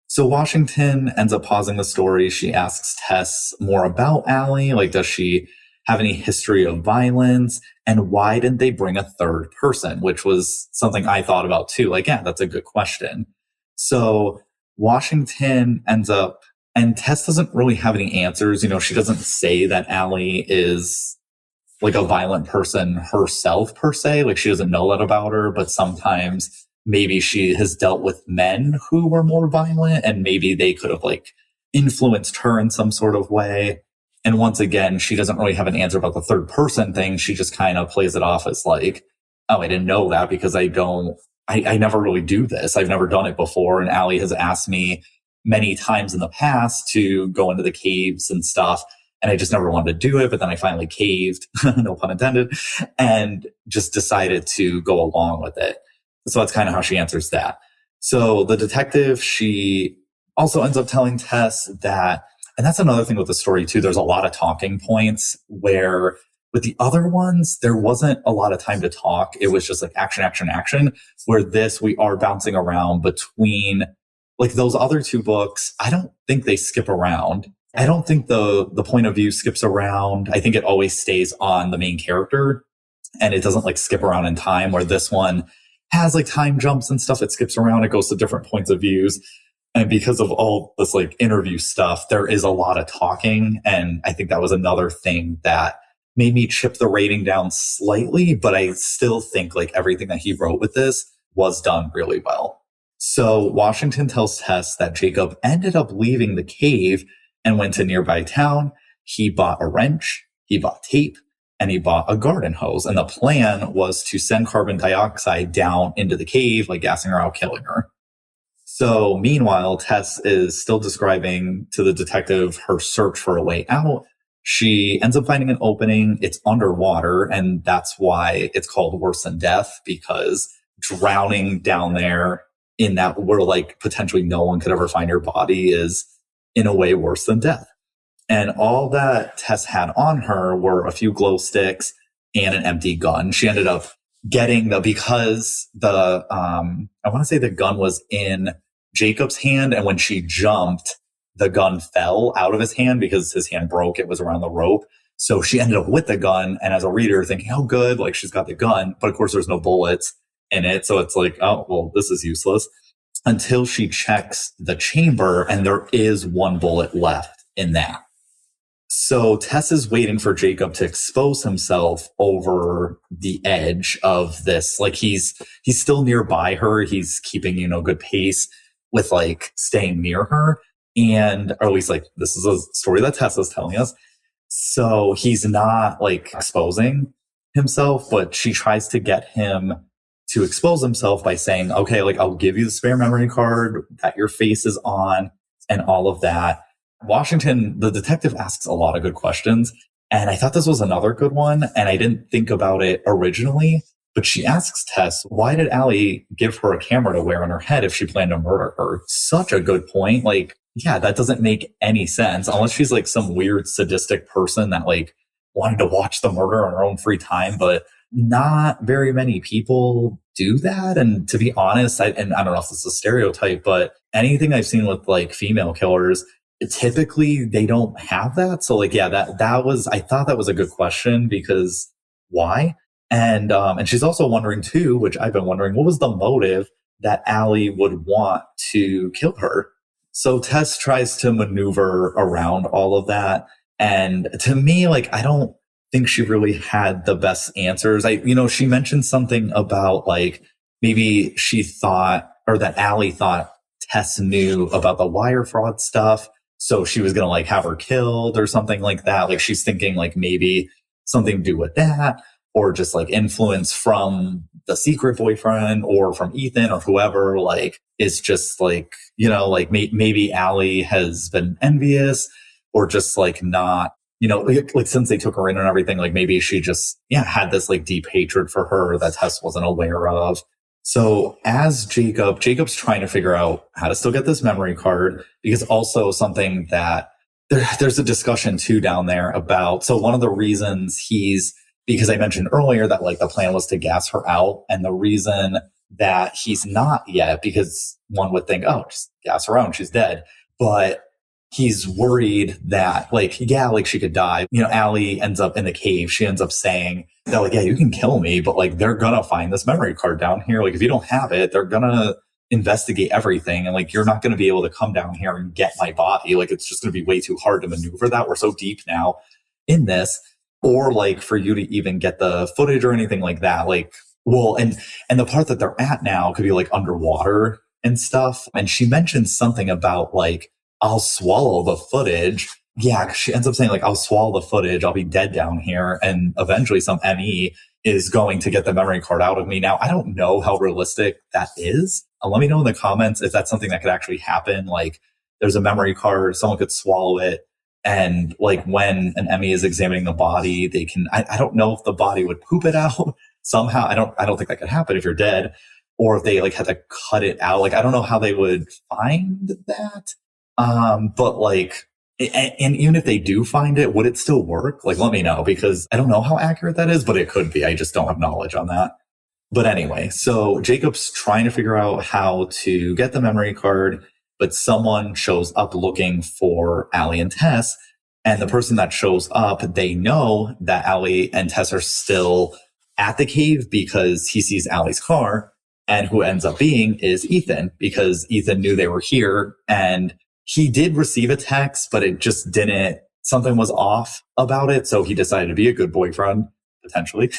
So Washington ends up pausing the story. She asks Tess more about Allie. Like, does she have any history of violence? And why didn't they bring a third person? Which was something I thought about too. Like, yeah, that's a good question. So Washington ends up, and Tess doesn't really have any answers. She doesn't say that Allie is like a violent person herself per se. Like she doesn't know that about her, but sometimes maybe she has dealt with men who were more violent and maybe they could have like influenced her in some sort of way. And once again, she doesn't really have an answer about the third person thing. She just kind of plays it off as like, oh, I didn't know that because I never really do this. I've never done it before. And Allie has asked me many times in the past to go into the caves and stuff. And I just never wanted to do it. But then I finally caved, no pun intended, and just decided to go along with it. So that's kind of how she answers that. So the detective, she also ends up telling Tess that, and that's another thing with the story too, there's a lot of talking points where with the other ones, there wasn't a lot of time to talk. It was just like action, action, action. Where this, we are bouncing around between like those other two books. I don't think they skip around. I don't think the point of view skips around. I think it always stays on the main character and it doesn't like skip around in time, where this one has like time jumps and stuff. It skips around. It goes to different points of views. And because of all this like interview stuff, there is a lot of talking. And I think that was another thing that made me chip the rating down slightly, but I still think like everything that he wrote with this was done really well. So Washington tells Tess that Jacob ended up leaving the cave and went to nearby town. He bought a wrench, he bought tape, and he bought a garden hose. And the plan was to send carbon dioxide down into the cave, like gassing her out, killing her. So meanwhile, Tess is still describing to the detective her search for a way out. She ends up finding an opening. It's underwater, and that's why it's called Worse Than Death, because drowning down there in that where like potentially no one could ever find your body is in a way worse than death. And all that Tess had on her were a few glow sticks and an empty gun. She ended up getting because I want to say the gun was in Jacob's hand. And when she jumped, the gun fell out of his hand because his hand broke. It was around the rope. So she ended up with the gun. And as a reader thinking, oh, good, like she's got the gun. But of course, there's no bullets in it. So it's like, oh, well, this is useless. Until she checks the chamber and there is one bullet left in that. So Tess is waiting for Jacob to expose himself over the edge of this. Like he's still nearby her. He's keeping, good pace with like staying near her. And or at least like this is a story that Tess is telling us. So he's not like exposing himself, but she tries to get him to expose himself by saying, okay, like I'll give you the spare memory card that your face is on and all of that. Washington, the detective, asks a lot of good questions. And I thought this was another good one. And I didn't think about it originally, but she asks Tess, why did Allie give her a camera to wear on her head if she planned to murder her? Such a good point. Like, yeah, that doesn't make any sense unless she's like some weird sadistic person that like wanted to watch the murder on her own free time. But not very many people do that. And to be honest, I don't know if this is a stereotype, but anything I've seen with like female killers, typically they don't have that. So like, yeah, I thought that was a good question because why? And she's also wondering too, which I've been wondering, what was the motive that Allie would want to kill her? So Tess tries to maneuver around all of that. And to me, like, think she really had the best answers. She mentioned something about like maybe she thought, or that Allie thought Tess knew about the wire fraud stuff. So she was going to like have her killed or something like that. Like she's thinking like maybe something to do with that, or just like influence from the secret boyfriend or from Ethan or whoever, like is just like, like maybe Allie has been envious or just like not, like since they took her in and everything, like maybe she just, had this like deep hatred for her that Tess wasn't aware of. So as Jacob's trying to figure out how to still get this memory card, because also something that there's a discussion too down there about, so one of the reasons because I mentioned earlier that like the plan was to gas her out, and the reason that he's not yet, because one would think, oh, just gas her out and she's dead. But he's worried that like she could die. Allie ends up in the cave. She ends up saying that like, yeah, you can kill me, but like they're gonna find this memory card down here. Like if you don't have it, they're gonna investigate everything. And like, you're not going to be able to come down here and get my body. Like it's just going to be way too hard to maneuver that. We're so deep now in this, or like for you to even get the footage or anything like that. Like, well, and the part that they're at now could be like underwater and stuff. And she mentioned something about like, I'll swallow the footage. Yeah, she ends up saying like, I'll swallow the footage. I'll be dead down here. And eventually some ME is going to get the memory card out of me. Now, I don't know how realistic that is. Let me know in the comments if that's something that could actually happen. Like there's a memory card, someone could swallow it. And like when an ME is examining the body, they can, I don't know if the body would poop it out somehow. I don't think that could happen if you're dead, or if they like had to cut it out. Like, I don't know how they would find that. But like, and even if they do find it, would it still work? Like, let me know, because I don't know how accurate that is, but it could be. I just don't have knowledge on that. But anyway, so Jacob's trying to figure out how to get the memory card, but someone shows up looking for Allie and Tess. And the person that shows up, they know that Allie and Tess are still at the cave because he sees Allie's car. And who ends up being is Ethan, because Ethan knew they were here, and he did receive a text, but it just didn't, something was off about it. So he decided to be a good boyfriend, potentially,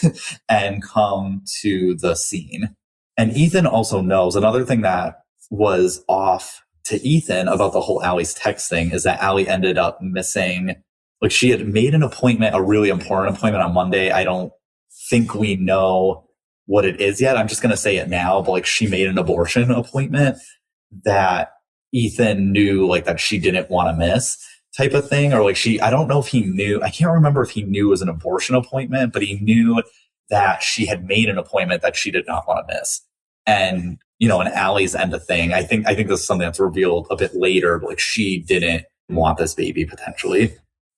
and come to the scene. And Ethan also knows another thing that was off to Ethan about the whole Allie's text thing is that Allie ended up missing. Like she had made an appointment, a really important appointment on Monday. I don't think we know what it is yet. I'm just going to say it now, but like she made an abortion appointment that Ethan knew like that she didn't want to miss, type of thing. Or like I don't know if he knew, I can't remember if he knew it was an abortion appointment, but he knew that she had made an appointment that she did not want to miss. And, and Allie's end of thing, I think this is something that's revealed a bit later, but like she didn't want this baby potentially.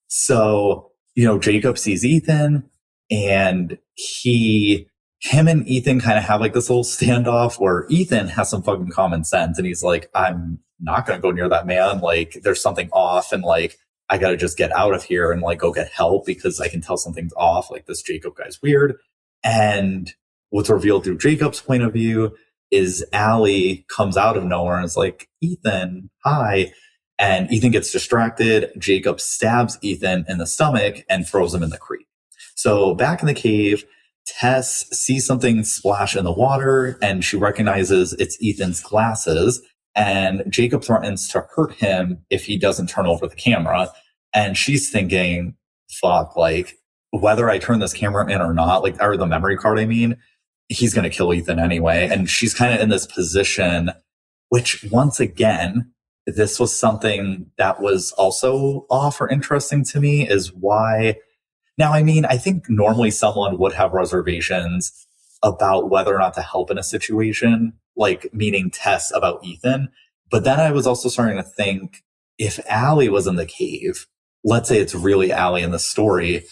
So, Jacob sees Ethan, and him and Ethan kind of have like this little standoff where Ethan has some fucking common sense, and he's like, I'm not going to go near that man. Like there's something off, and like, I got to just get out of here and like go get help because I can tell something's off. Like this Jacob guy's weird. And what's revealed through Jacob's point of view is Allie comes out of nowhere and is like, Ethan, hi. And Ethan gets distracted. Jacob stabs Ethan in the stomach and throws him in the creek. So back in the cave, Tess sees something splash in the water, and she recognizes it's Ethan's glasses. And Jacob threatens to hurt him if he doesn't turn over the camera. And she's thinking, fuck, like, whether I turn this camera in or not, like, or the memory card, I mean, he's going to kill Ethan anyway. And she's kind of in this position, which once again, this was something that was also off or interesting to me, is why. Now, I mean, I think normally someone would have reservations about whether or not to help in a situation, like meaning Tess about Ethan. But then I was also starting to think, if Allie was in the cave, let's say it's really Allie in the story,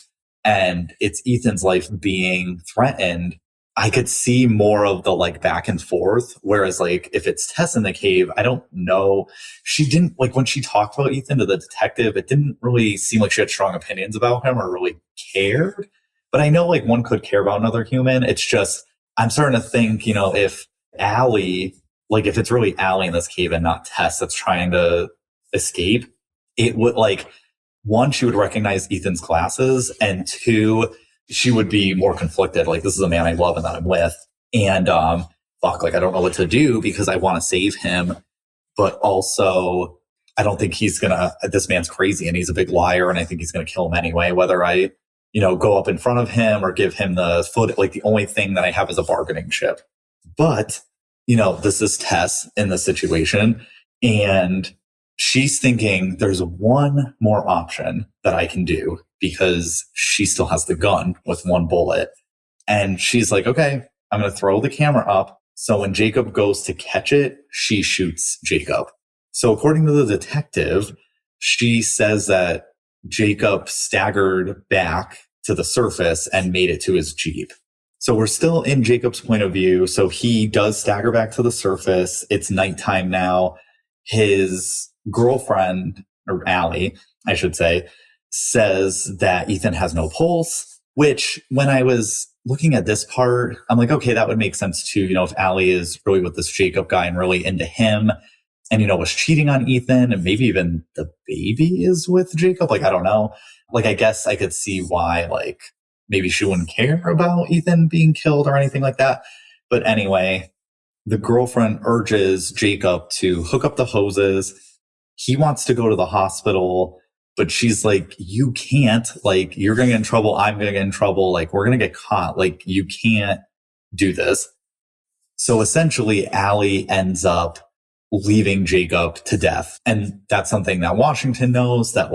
and it's Ethan's life being threatened, I could see more of the like back and forth. Whereas like if it's Tess in the cave, I don't know. She didn't, like, when she talked about Ethan to the detective, it didn't really seem like she had strong opinions about him or really cared. But I know like one could care about another human. It's just, I'm starting to think, if Allie, like if it's really Allie in this cave and not Tess that's trying to escape, it would like, one, she would recognize Ethan's glasses, and two, she would be more conflicted. Like, this is a man I love and that I'm with. And, like, I don't know what to do because I want to save him. But also, I don't think this man's crazy and he's a big liar. And I think he's going to kill him anyway, whether I, go up in front of him or give him the foot. Like, the only thing that I have is a bargaining chip. But, this is Tess in the situation. And she's thinking there's one more option that I can do because she still has the gun with one bullet. And she's like, okay, I'm going to throw the camera up. So when Jacob goes to catch it, she shoots Jacob. So according to the detective, she says that Jacob staggered back to the surface and made it to his Jeep. So we're still in Jacob's point of view. So he does stagger back to the surface. It's nighttime now. His girlfriend, or Allie, I should say, says that Ethan has no pulse, which when I was looking at this part, I'm like, okay, that would make sense too. If Allie is really with this Jacob guy and really into him and, was cheating on Ethan, and maybe even the baby is with Jacob. Like, I don't know. Like, I guess I could see why, like, maybe she wouldn't care about Ethan being killed or anything like that. But anyway, the girlfriend urges Jacob to hook up the hoses. He wants to go to the hospital, but she's like, you can't. Like, you're going to get in trouble. I'm going to get in trouble. Like, we're going to get caught. Like, you can't do this. So essentially, Allie ends up leaving Jacob to death. And that's something that Washington knows, that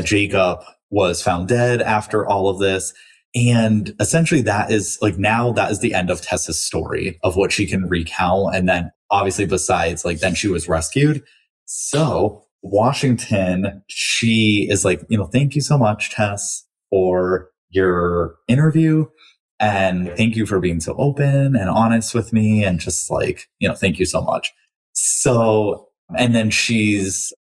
Jacob was found dead after all of this. And essentially that is the end of Tessa's story of what she can recount. And then obviously besides, then she was rescued. So Washington, she is like, thank you so much, Tess, for your interview. And thank you for being so open and honest with me. And just thank you so much. So, and then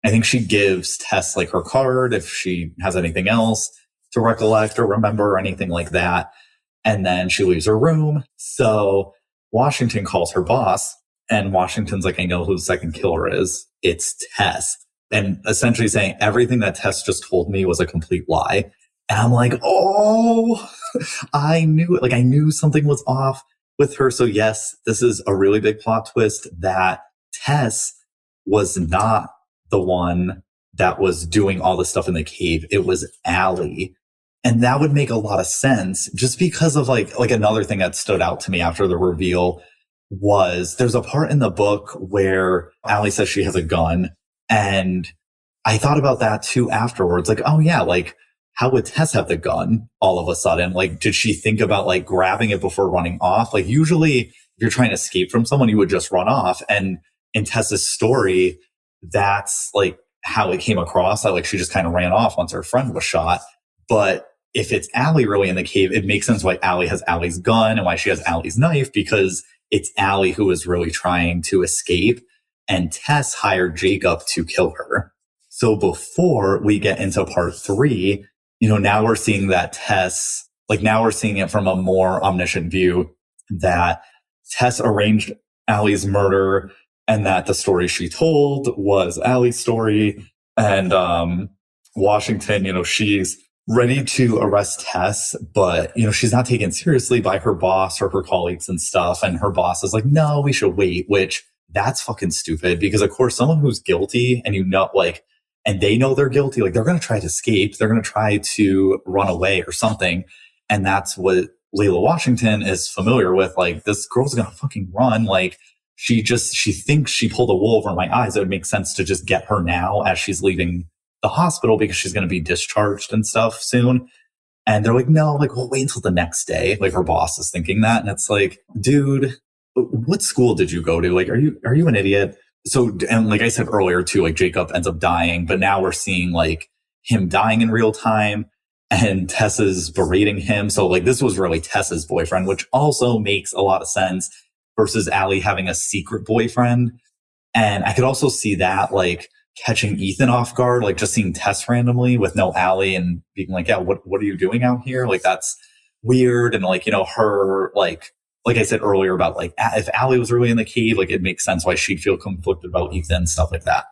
I think she gives Tess her card if she has anything else to recollect or remember or anything like that. And then she leaves her room. So Washington calls her boss, and Washington's like, I know who the second killer is. It's Tess. And essentially saying everything that Tess just told me was a complete lie. And I'm like, oh, I knew it. I knew something was off with her. So yes, this is a really big plot twist that Tess was not the one that was doing all the stuff in the cave. It was Allie. And that would make a lot of sense just because of another thing that stood out to me after the reveal was there's a part in the book where Allie says she has a gun. And I thought about that too afterwards. Oh yeah, how would Tess have the gun all of a sudden? Did she think about grabbing it before running off? Usually if you're trying to escape from someone, you would just run off. And in Tess's story, that's how it came across. That she just kind of ran off once her friend was shot. But if it's Allie really in the cave, it makes sense why Allie has Allie's gun and why she has Allie's knife, because it's Allie who is really trying to escape, and Tess hired Jacob to kill her. So before we get into part 3, now we're seeing that Tess, now we're seeing it from a more omniscient view that Tess arranged Allie's murder and that the story she told was Allie's story. And Washington, she's ready to arrest Tess, but, she's not taken seriously by her boss or her colleagues and stuff. And her boss is like, no, we should wait, which that's fucking stupid because, of course, someone who's guilty and and they know they're guilty, they're going to try to escape. They're going to try to run away or something. And that's what Layla Washington is familiar with. This girl's going to fucking run. She thinks she pulled a wool over my eyes. It would make sense to just get her now as she's leaving the hospital because she's going to be discharged and stuff soon. And they're like, no, we'll wait until the next day. Her boss is thinking that. And it's dude, what school did you go to? Are you an idiot? So, and I said earlier too, Jacob ends up dying, but now we're seeing him dying in real time and Tess is berating him. So this was really Tess's boyfriend, which also makes a lot of sense versus Allie having a secret boyfriend. And I could also see that catching Ethan off guard, just seeing Tess randomly with no Allie and being yeah, what are you doing out here? That's weird. And her, like I said earlier about if Allie was really in the cave, it makes sense why she'd feel conflicted about Ethan, stuff like that.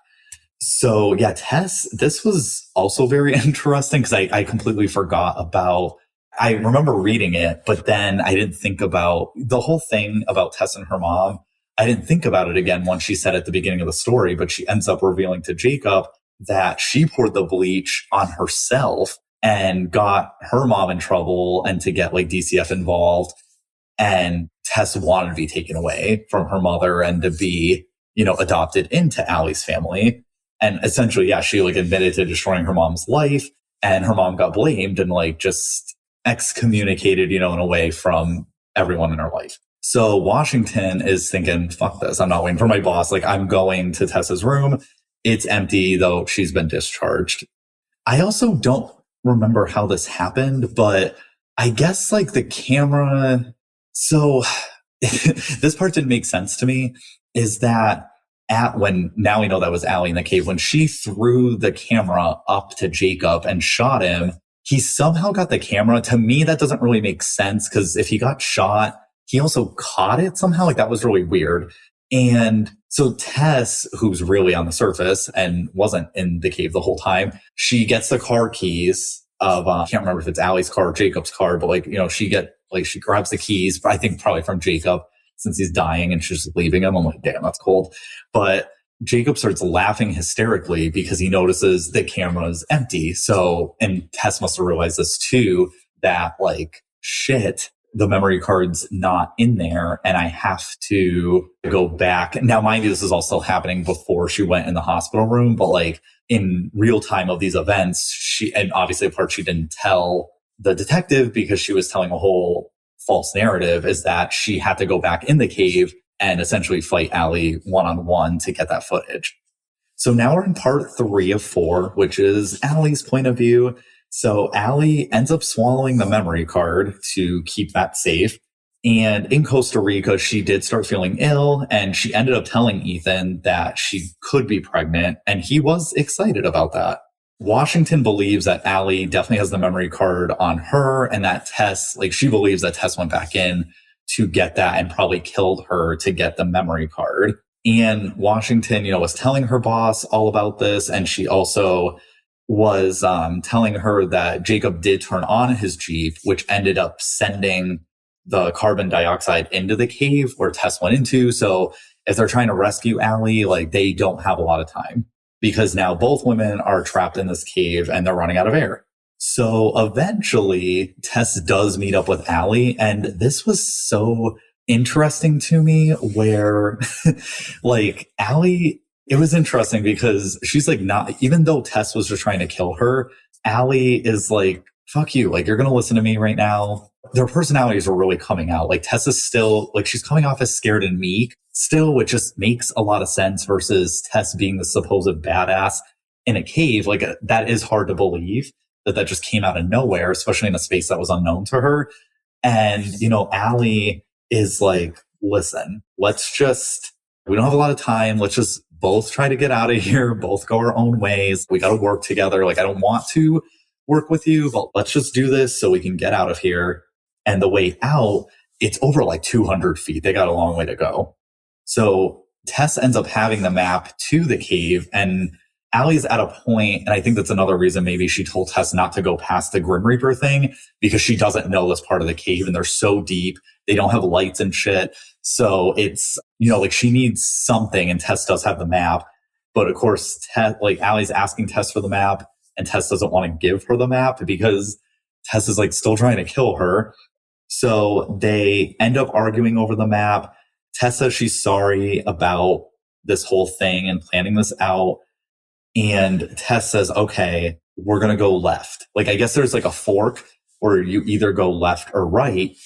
So yeah, Tess, this was also very interesting because I completely forgot about, I remember reading it, but then I didn't think about the whole thing about Tess and her mom. I didn't think about it again once she said at the beginning of the story, but she ends up revealing to Jacob that she poured the bleach on herself and got her mom in trouble and to get like DCF involved. And Tess wanted to be taken away from her mother and to be, adopted into Allie's family. And essentially, yeah, she like admitted to destroying her mom's life, and her mom got blamed and like just excommunicated, in a way from everyone in her life. So Washington is thinking, fuck this. I'm not waiting for my boss. Like, I'm going to Tessa's room. It's empty, though she's been discharged. I also don't remember how this happened, but I guess like the camera. So this part didn't make sense to me, is that now we know that was Allie in the cave, when she threw the camera up to Jacob and shot him, he somehow got the camera. To me, that doesn't really make sense, because if he got shot, he also caught it somehow. Like, that was really weird. And so Tess, who's really on the surface and wasn't in the cave the whole time, she gets the car keys of, I can't remember if it's Allie's car or Jacob's car, but like, she grabs the keys, I think probably from Jacob, since he's dying and she's leaving him. I'm like, damn, that's cold. But Jacob starts laughing hysterically because he notices the camera is empty. So, and Tess must have realized this too, that like, shit, the memory card's not in there and I have to go back. Now, mind you, this is all still happening before she went in the hospital room, but like in real time of these events, and obviously a part she didn't tell the detective because she was telling a whole false narrative, is that she had to go back in the cave and essentially fight Allie one-on-one to get that footage. So now we're in part 3 of 4, which is Allie's point of view. So Allie ends up swallowing the memory card to keep that safe. And in Costa Rica, she did start feeling ill, and she ended up telling Ethan that she could be pregnant, and he was excited about that. Washington believes that Allie definitely has the memory card on her, and that Tess, like, she believes that Tess went back in to get that and probably killed her to get the memory card. And Washington, was telling her boss all about this. And she also was telling her that Jacob did turn on his Jeep, which ended up sending the carbon dioxide into the cave where Tess went into. So if they're trying to rescue Allie, like, they don't have a lot of time, because now both women are trapped in this cave and they're running out of air. So eventually Tess does meet up with Allie. And this was so interesting to me, where like Allie, it was interesting because she's like, not, even though Tess was just trying to kill her, Allie is like, fuck you. Like, you're going to listen to me right now. Their personalities are really coming out. Like, Tess is still like, she's coming off as scared and meek still, which just makes a lot of sense, versus Tess being the supposed badass in a cave. Like, that is hard to believe that just came out of nowhere, especially in a space that was unknown to her. And, Allie is like, listen, we don't have a lot of time. Let's just both try to get out of here, both go our own ways. We got to work together. Like, I don't want to work with you, but let's just do this so we can get out of here. And the way out, it's over like 200 feet. They got a long way to go. So Tess ends up having the map to the cave, and Allie's at a point, and I think that's another reason maybe she told Tess not to go past the Grim Reaper thing, because she doesn't know this part of the cave and they're so deep. They don't have lights and shit. So it's, like, she needs something, and Tess does have the map. But of course, Allie's asking Tess for the map, and Tess doesn't want to give her the map because Tess is like still trying to kill her. So they end up arguing over the map. Tess says she's sorry about this whole thing and planning this out. And Tess says, okay, we're going to go left. Like, I guess there's like a fork where you either go left or right.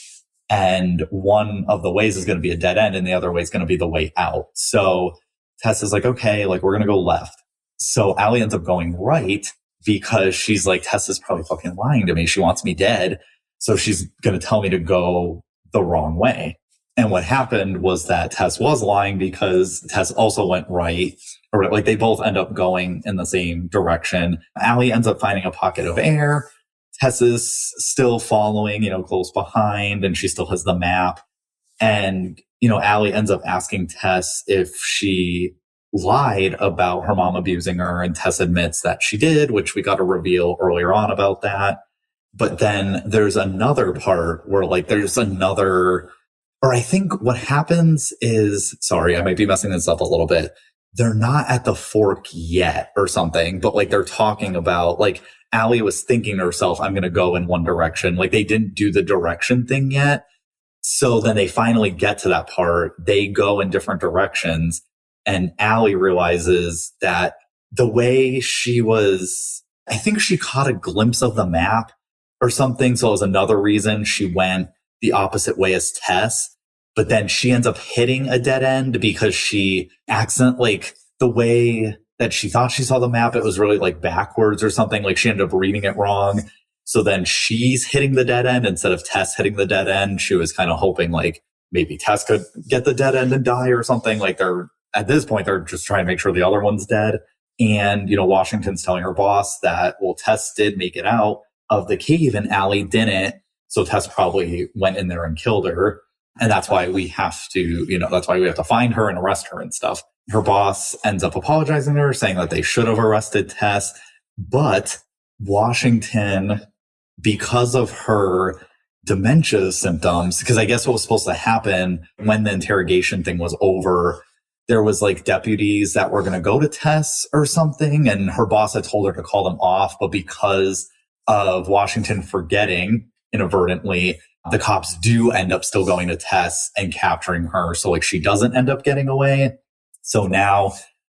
And one of the ways is going to be a dead end, and the other way is going to be the way out. So Tess is like, okay, like, we're going to go left. So Allie ends up going right because she's like, Tess is probably fucking lying to me. She wants me dead. So she's going to tell me to go the wrong way. And what happened was that Tess was lying, because Tess also went right, or like they both end up going in the same direction. Allie ends up finding a pocket of air. Tess is still following, close behind, and she still has the map. And, Allie ends up asking Tess if she lied about her mom abusing her, and Tess admits that she did, which we got a reveal earlier on about that. But then there's another part where like there's another, or I think what happens is, sorry, I might be messing this up a little bit. They're not at the fork yet or something, but like they're talking about like Allie was thinking to herself, I'm going to go in one direction. Like they didn't do the direction thing yet. So then they finally get to that part. They go in different directions, and Allie realizes that the way she was, I think she caught a glimpse of the map or something. So it was another reason she went the opposite way as Tess. But then she ends up hitting a dead end because she like the way that she thought she saw the map, it was really like backwards or something. Like she ended up reading it wrong. So then she's hitting the dead end instead of Tess hitting the dead end. She was kind of hoping like maybe Tess could get the dead end and die or something. Like at this point, they're just trying to make sure the other one's dead. And, Washington's telling her boss that, well, Tess did make it out of the cave and Allie didn't. So Tess probably went in there and killed her. And that's why we have to, that's why we have to find her and arrest her and stuff. Her boss ends up apologizing to her, saying that they should have arrested Tess. But Washington, because of her dementia symptoms, because I guess what was supposed to happen when the interrogation thing was over, there was like deputies that were going to go to Tess or something. And her boss had told her to call them off. But because of Washington forgetting inadvertently, the cops do end up still going to Tess and capturing her. So like she doesn't end up getting away. So now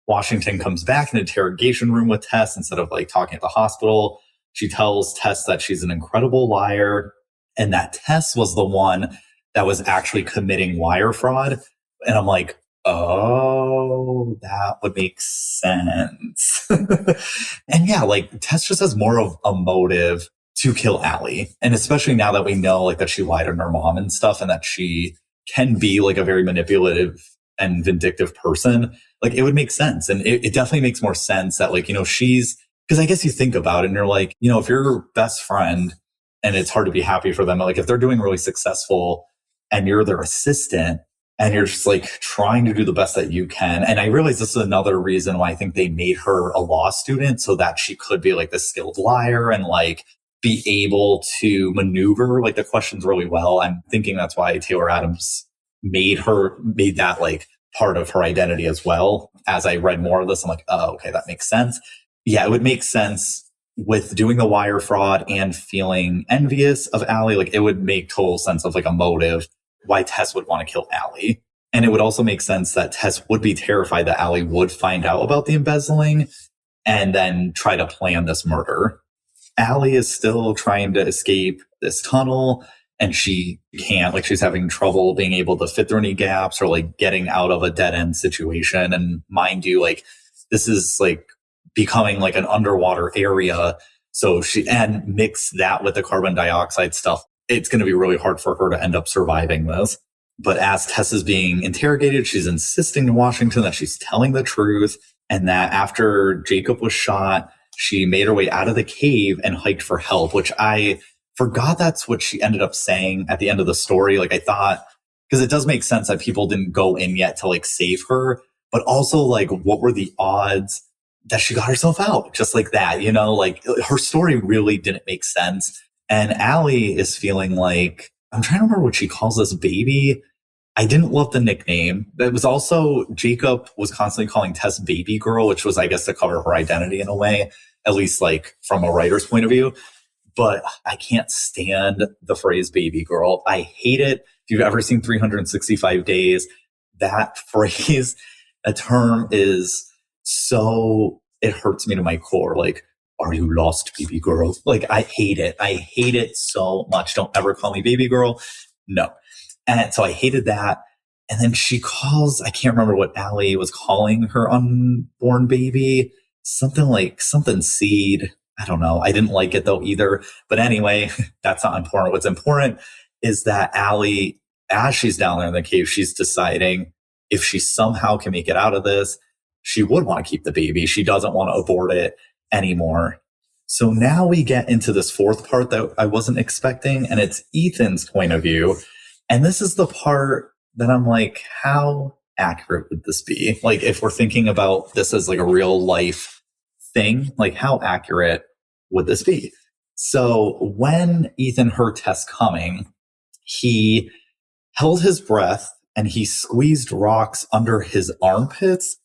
Washington comes back in an interrogation room with Tess instead of like talking at the hospital. She tells Tess that she's an incredible liar and that Tess was the one that was actually committing wire fraud. And I'm like, oh, that would make sense. And yeah, like Tess just has more of a motive to kill Allie. And especially now that we know like that she lied on her mom and stuff and that she can be like a very manipulative and vindictive person, like it would make sense. And it definitely makes more sense that like, she's, because I guess you think about it and you're like, if you're your best friend and it's hard to be happy for them, like if they're doing really successful and you're their assistant and you're just like trying to do the best that you can. And I realize this is another reason why I think they made her a law student so that she could be like the skilled liar and like be able to maneuver like the questions really well. I'm thinking that's why Taylor Adams made that like part of her identity as well. As I read more of this, I'm like, oh, okay, that makes sense. Yeah, it would make sense with doing the wire fraud and feeling envious of Allie. Like it would make total sense of like a motive why Tess would want to kill Allie. And it would also make sense that Tess would be terrified that Allie would find out about the embezzling and then try to plan this murder. Allie is still trying to escape this tunnel and she can't, like she's having trouble being able to fit through any gaps or like getting out of a dead end situation. And mind you, like this is like becoming like an underwater area. So and mix that with the carbon dioxide stuff. It's going to be really hard for her to end up surviving this. But as Tess is being interrogated, she's insisting to Washington that she's telling the truth and that after Jacob was shot, she made her way out of the cave and hiked for help, which I forgot that's what she ended up saying at the end of the story. Like I thought, because it does make sense that people didn't go in yet to like save her, but also like what were the odds that she got herself out just like that, like her story really didn't make sense. And Allie is feeling like, I'm trying to remember what she calls this baby. I didn't love the nickname. It was also, Jacob was constantly calling Tess baby girl, which was, I guess, to cover her identity in a way, at least like from a writer's point of view. But I can't stand the phrase baby girl. I hate it. If you've ever seen 365 Days, that phrase, a term is so, it hurts me to my core. Like, are you lost, baby girl? Like, I hate it. I hate it so much. Don't ever call me baby girl. No. And so I hated that. And then she calls, I can't remember what Allie was calling her unborn baby. Something seed. I don't know. I didn't like it though either. But anyway, that's not important. What's important is that Allie, as she's down there in the cave, she's deciding if she somehow can make it out of this, she would want to keep the baby. She doesn't want to abort it anymore. So now we get into this fourth part that I wasn't expecting, and it's Ethan's point of view. And this is the part that I'm like, how accurate would this be? Like, if we're thinking about this as like a real life thing, like how accurate would this be? So when Ethan heard Tess coming, he held his breath and he squeezed rocks under his armpits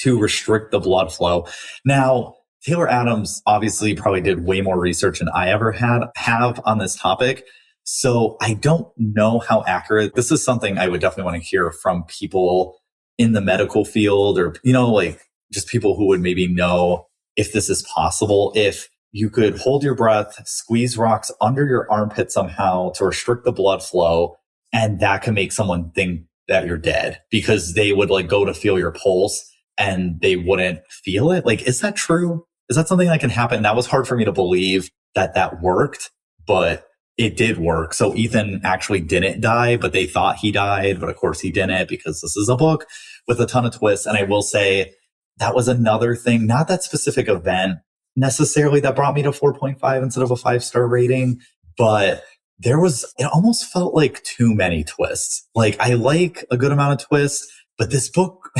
to restrict the blood flow. Now, Taylor Adams obviously probably did way more research than I ever have on this topic. So I don't know how accurate this is. Something I would definitely want to hear from people in the medical field, or, like just people who would maybe know if this is possible. If you could hold your breath, squeeze rocks under your armpit somehow to restrict the blood flow, and that can make someone think that you're dead because they would like go to feel your pulse and they wouldn't feel it. Like, is that true? Is that something that can happen? That was hard for me to believe that worked, but it did work. So Ethan actually didn't die, but they thought he died. But of course he didn't, because this is a book with a ton of twists. And I will say that was another thing, not that specific event necessarily that brought me to 4.5 instead of a 5-star rating, but it almost felt like too many twists. Like, I like a good amount of twists, but this book,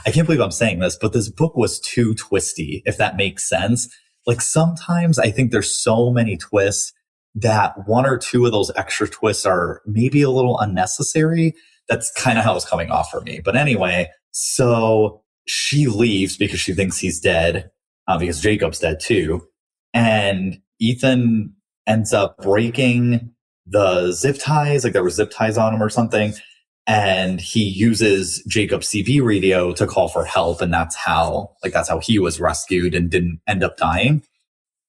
I can't believe I'm saying this, but this book was too twisty, if that makes sense. Like, sometimes I think there's so many twists that one or two of those extra twists are maybe a little unnecessary. That's kind of how it's coming off for me. But anyway, so she leaves because she thinks he's dead, because Jacob's dead too. And Ethan ends up breaking the zip ties, like there were zip ties on him or something. And he uses Jacob's CB radio to call for help. And that's how he was rescued and didn't end up dying.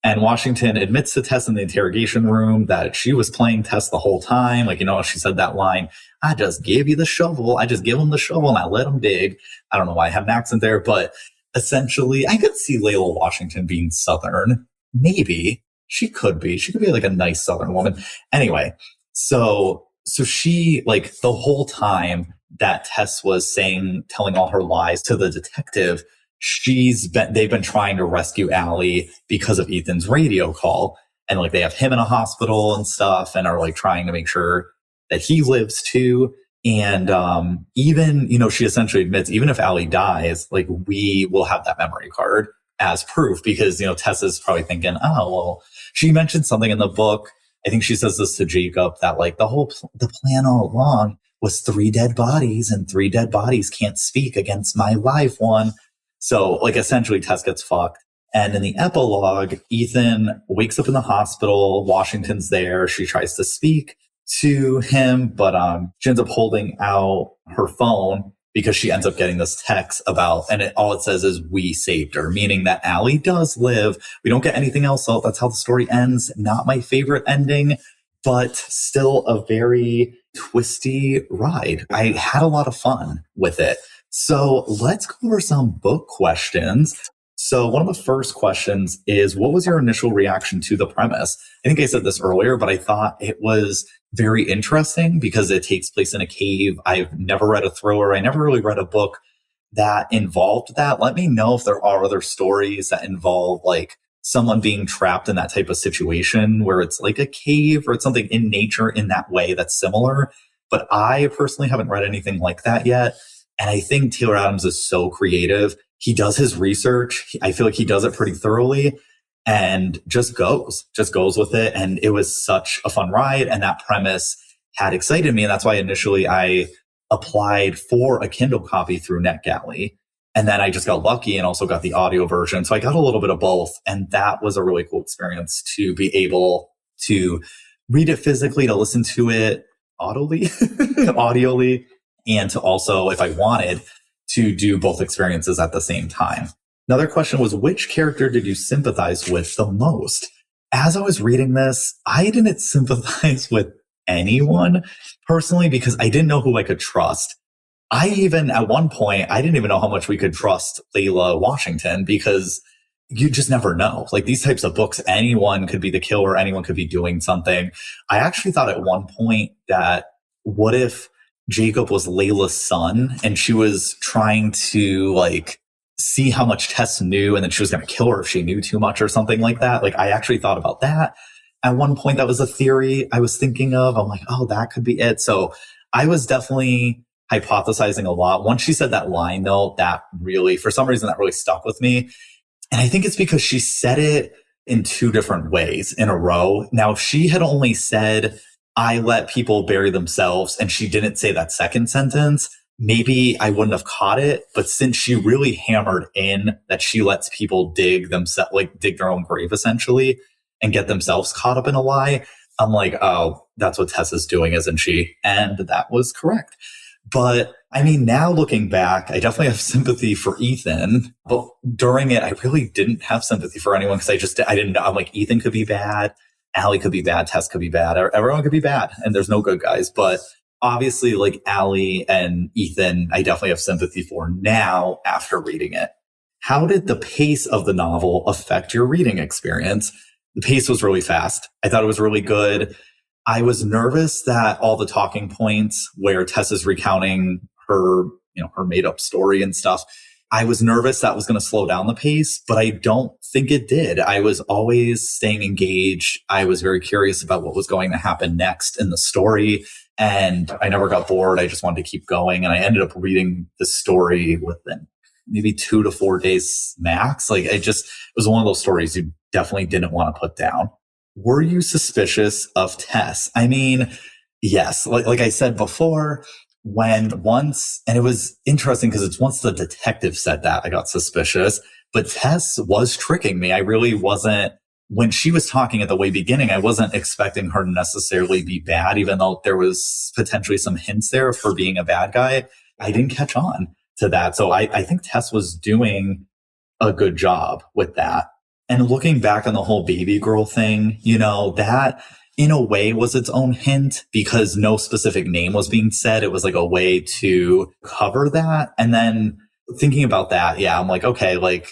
And Washington admits to Tess in the interrogation room that she was playing Tess the whole time. Like, she said that line, I just gave you the shovel. I just give him the shovel and I let him dig. I don't know why I have an accent there, but essentially I could see Layla Washington being Southern. Maybe she could be like a nice Southern woman. Anyway, so she, like, the whole time that Tess was telling all her lies to the detective, they've been trying to rescue Allie because of Ethan's radio call. And like, they have him in a hospital and stuff and are like trying to make sure that he lives too. And, even, she essentially admits, even if Allie dies, like, we will have that memory card as proof, because, Tess is probably thinking, oh, well, she mentioned something in the book. I think she says this to Jacob, that like the plan all along was 3 dead bodies, and 3 dead bodies can't speak against my live one. So like, essentially Tess gets fucked. And in the epilogue, Ethan wakes up in the hospital. Washington's there. She tries to speak to him, but she ends up holding out her phone because she ends up getting this text about, and all it says is, we saved her, meaning that Allie does live. We don't get anything else out. That's how the story ends. Not my favorite ending, but still a very twisty ride. I had a lot of fun with it. So let's go over some book questions. So one of the first questions is, what was your initial reaction to the premise? I think I said this earlier, but I thought it was very interesting because it takes place in a cave. I've never read a thriller. I never really read a book that involved that. Let me know if there are other stories that involve like someone being trapped in that type of situation where it's like a cave or it's something in nature in that way that's similar. But I personally haven't read anything like that yet. And I think Taylor Adams is so creative. He does his research. I feel like he does it pretty thoroughly and just goes with it. And it was such a fun ride. And that premise had excited me. And that's why initially I applied for a Kindle copy through NetGalley. And then I just got lucky and also got the audio version. So I got a little bit of both. And that was a really cool experience to be able to read it physically, to listen to it audioly, and to also, if I wanted, to do both experiences at the same time. Another question was, which character did you sympathize with the most? As I was reading this, I didn't sympathize with anyone personally because I didn't know who I could trust. At one point, I didn't even know how much we could trust Layla Washington because you just never know. Like these types of books, anyone could be the killer, anyone could be doing something. I actually thought at one point that what if Jacob was Layla's son and she was trying to like see how much Tess knew and then she was going to kill her if she knew too much or something like that. Like I actually thought about that. At one point, that was a theory I was thinking of. I'm like, oh, that could be it. So I was definitely hypothesizing a lot. Once she said that line though, that really, for some reason, that really stuck with me. And I think it's because she said it in two different ways in a row. Now, if she had only said, I let people bury themselves, and she didn't say that second sentence, maybe I wouldn't have caught it. But since she really hammered in that she lets people dig themselves, like dig their own grave essentially, and get themselves caught up in a lie, I'm like, oh, that's what Tess is doing, isn't she? And that was correct. But I mean, now looking back, I definitely have sympathy for Ethan, but during it, I really didn't have sympathy for anyone because I didn't know. I'm like, Ethan could be bad. Allie could be bad. Tess could be bad. Everyone could be bad. And there's no good guys. But obviously, like Allie and Ethan, I definitely have sympathy for now after reading it. How did the pace of the novel affect your reading experience? The pace was really fast. I thought it was really good. I was nervous that all the talking points where Tess is recounting her, her made up story and stuff, I was nervous that was going to slow down the pace, but I don't think it did. I was always staying engaged. I was very curious about what was going to happen next in the story. And I never got bored. I just wanted to keep going. And I ended up reading the story within maybe 2 to 4 days max. Like it was one of those stories you definitely didn't want to put down. Were you suspicious of Tess? I mean, yes, like I said before, and it was interesting because it's once the detective said that I got suspicious, but Tess was tricking me. I really wasn't, when she was talking at the way beginning, I wasn't expecting her to necessarily be bad, even though there was potentially some hints there for being a bad guy. I didn't catch on to that. So I think Tess was doing a good job with that. And looking back on the whole baby girl thing, that in a way was its own hint because no specific name was being said. It was like a way to cover that. And then thinking about that, yeah, I'm like, okay, like,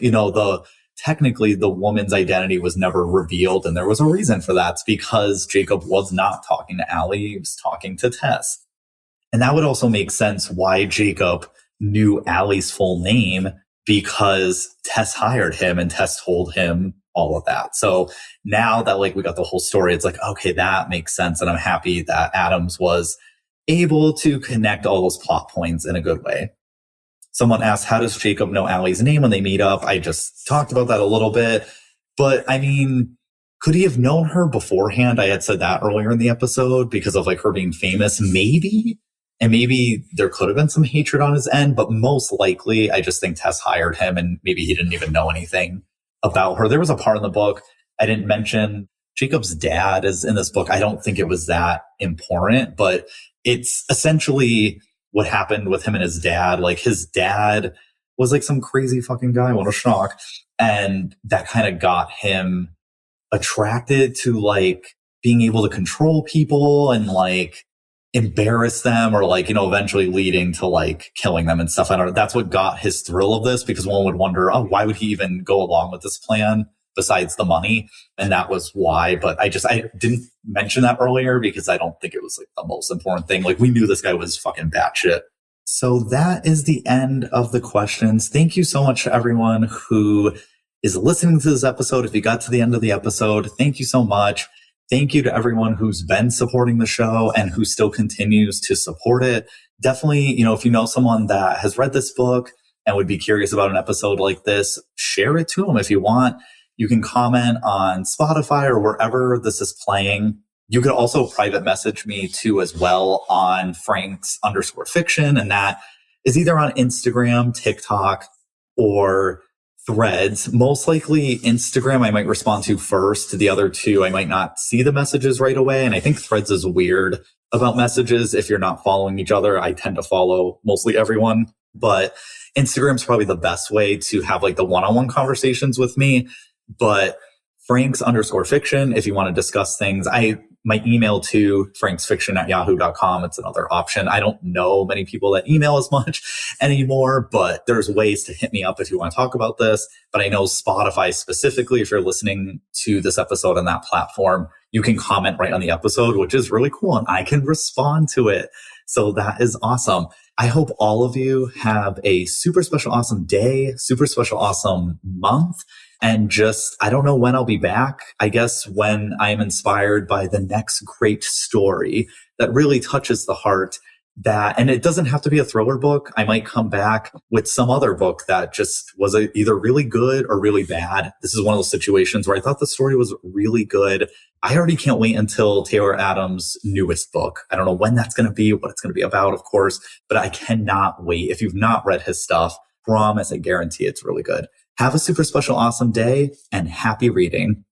technically the woman's identity was never revealed. And there was a reason for that. It's because Jacob was not talking to Allie. He was talking to Tess. And that would also make sense why Jacob knew Allie's full name, because Tess hired him and Tess told him all of that. So now that we got the whole story, it's like, okay, that makes sense. And I'm happy that Adams was able to connect all those plot points in a good way. Someone asked, how does Jacob know Allie's name when they meet up? I just talked about that a little bit, but I mean, could he have known her beforehand? I had said that earlier in the episode because of her being famous, maybe. And maybe there could have been some hatred on his end, but most likely, I just think Tess hired him and maybe he didn't even know anything about her. There was a part in the book I didn't mention. Jacob's dad is in this book. I don't think it was that important, but it's essentially what happened with him and his dad. His dad was some crazy fucking guy. What a shock. And that kind of got him attracted to being able to control people and embarrass them or eventually leading to killing them and stuff. I don't know. That's what got his thrill of this, because one would wonder, oh, why would he even go along with this plan besides the money? And that was why. But I didn't mention that earlier because I don't think it was the most important thing. We knew this guy was fucking batshit. So that is the end of the questions. Thank you so much to everyone who is listening to this episode. If you got to the end of the episode, thank you so much. Thank you to everyone who's been supporting the show and who still continues to support it. Definitely, if you know someone that has read this book and would be curious about an episode like this, share it to them if you want. You can comment on Spotify or wherever this is playing. You could also private message me too as well on Franks_fiction. And that is either on Instagram, TikTok, or Threads. Most likely Instagram I might respond to first. To the other two, I might not see the messages right away. And I think Threads is weird about messages if you're not following each other. I tend to follow mostly everyone, but Instagram's probably the best way to have the one-on-one conversations with me. But Franks_fiction, if you want to discuss things, my email to franksfiction@yahoo.com. It's another option. I don't know many people that email as much anymore, but there's ways to hit me up if you want to talk about this. But I know Spotify specifically, if you're listening to this episode on that platform, you can comment right on the episode, which is really cool. And I can respond to it. So that is awesome. I hope all of you have a super special, awesome day, super special, awesome month. And I don't know when I'll be back. I guess when I'm inspired by the next great story that really touches the heart that, and it doesn't have to be a thriller book. I might come back with some other book that just was either really good or really bad. This is one of those situations where I thought the story was really good. I already can't wait until Taylor Adams' newest book. I don't know when that's going to be, what it's going to be about, of course, but I cannot wait. If you've not read his stuff, promise, I guarantee it's really good. Have a super special, awesome day and happy reading.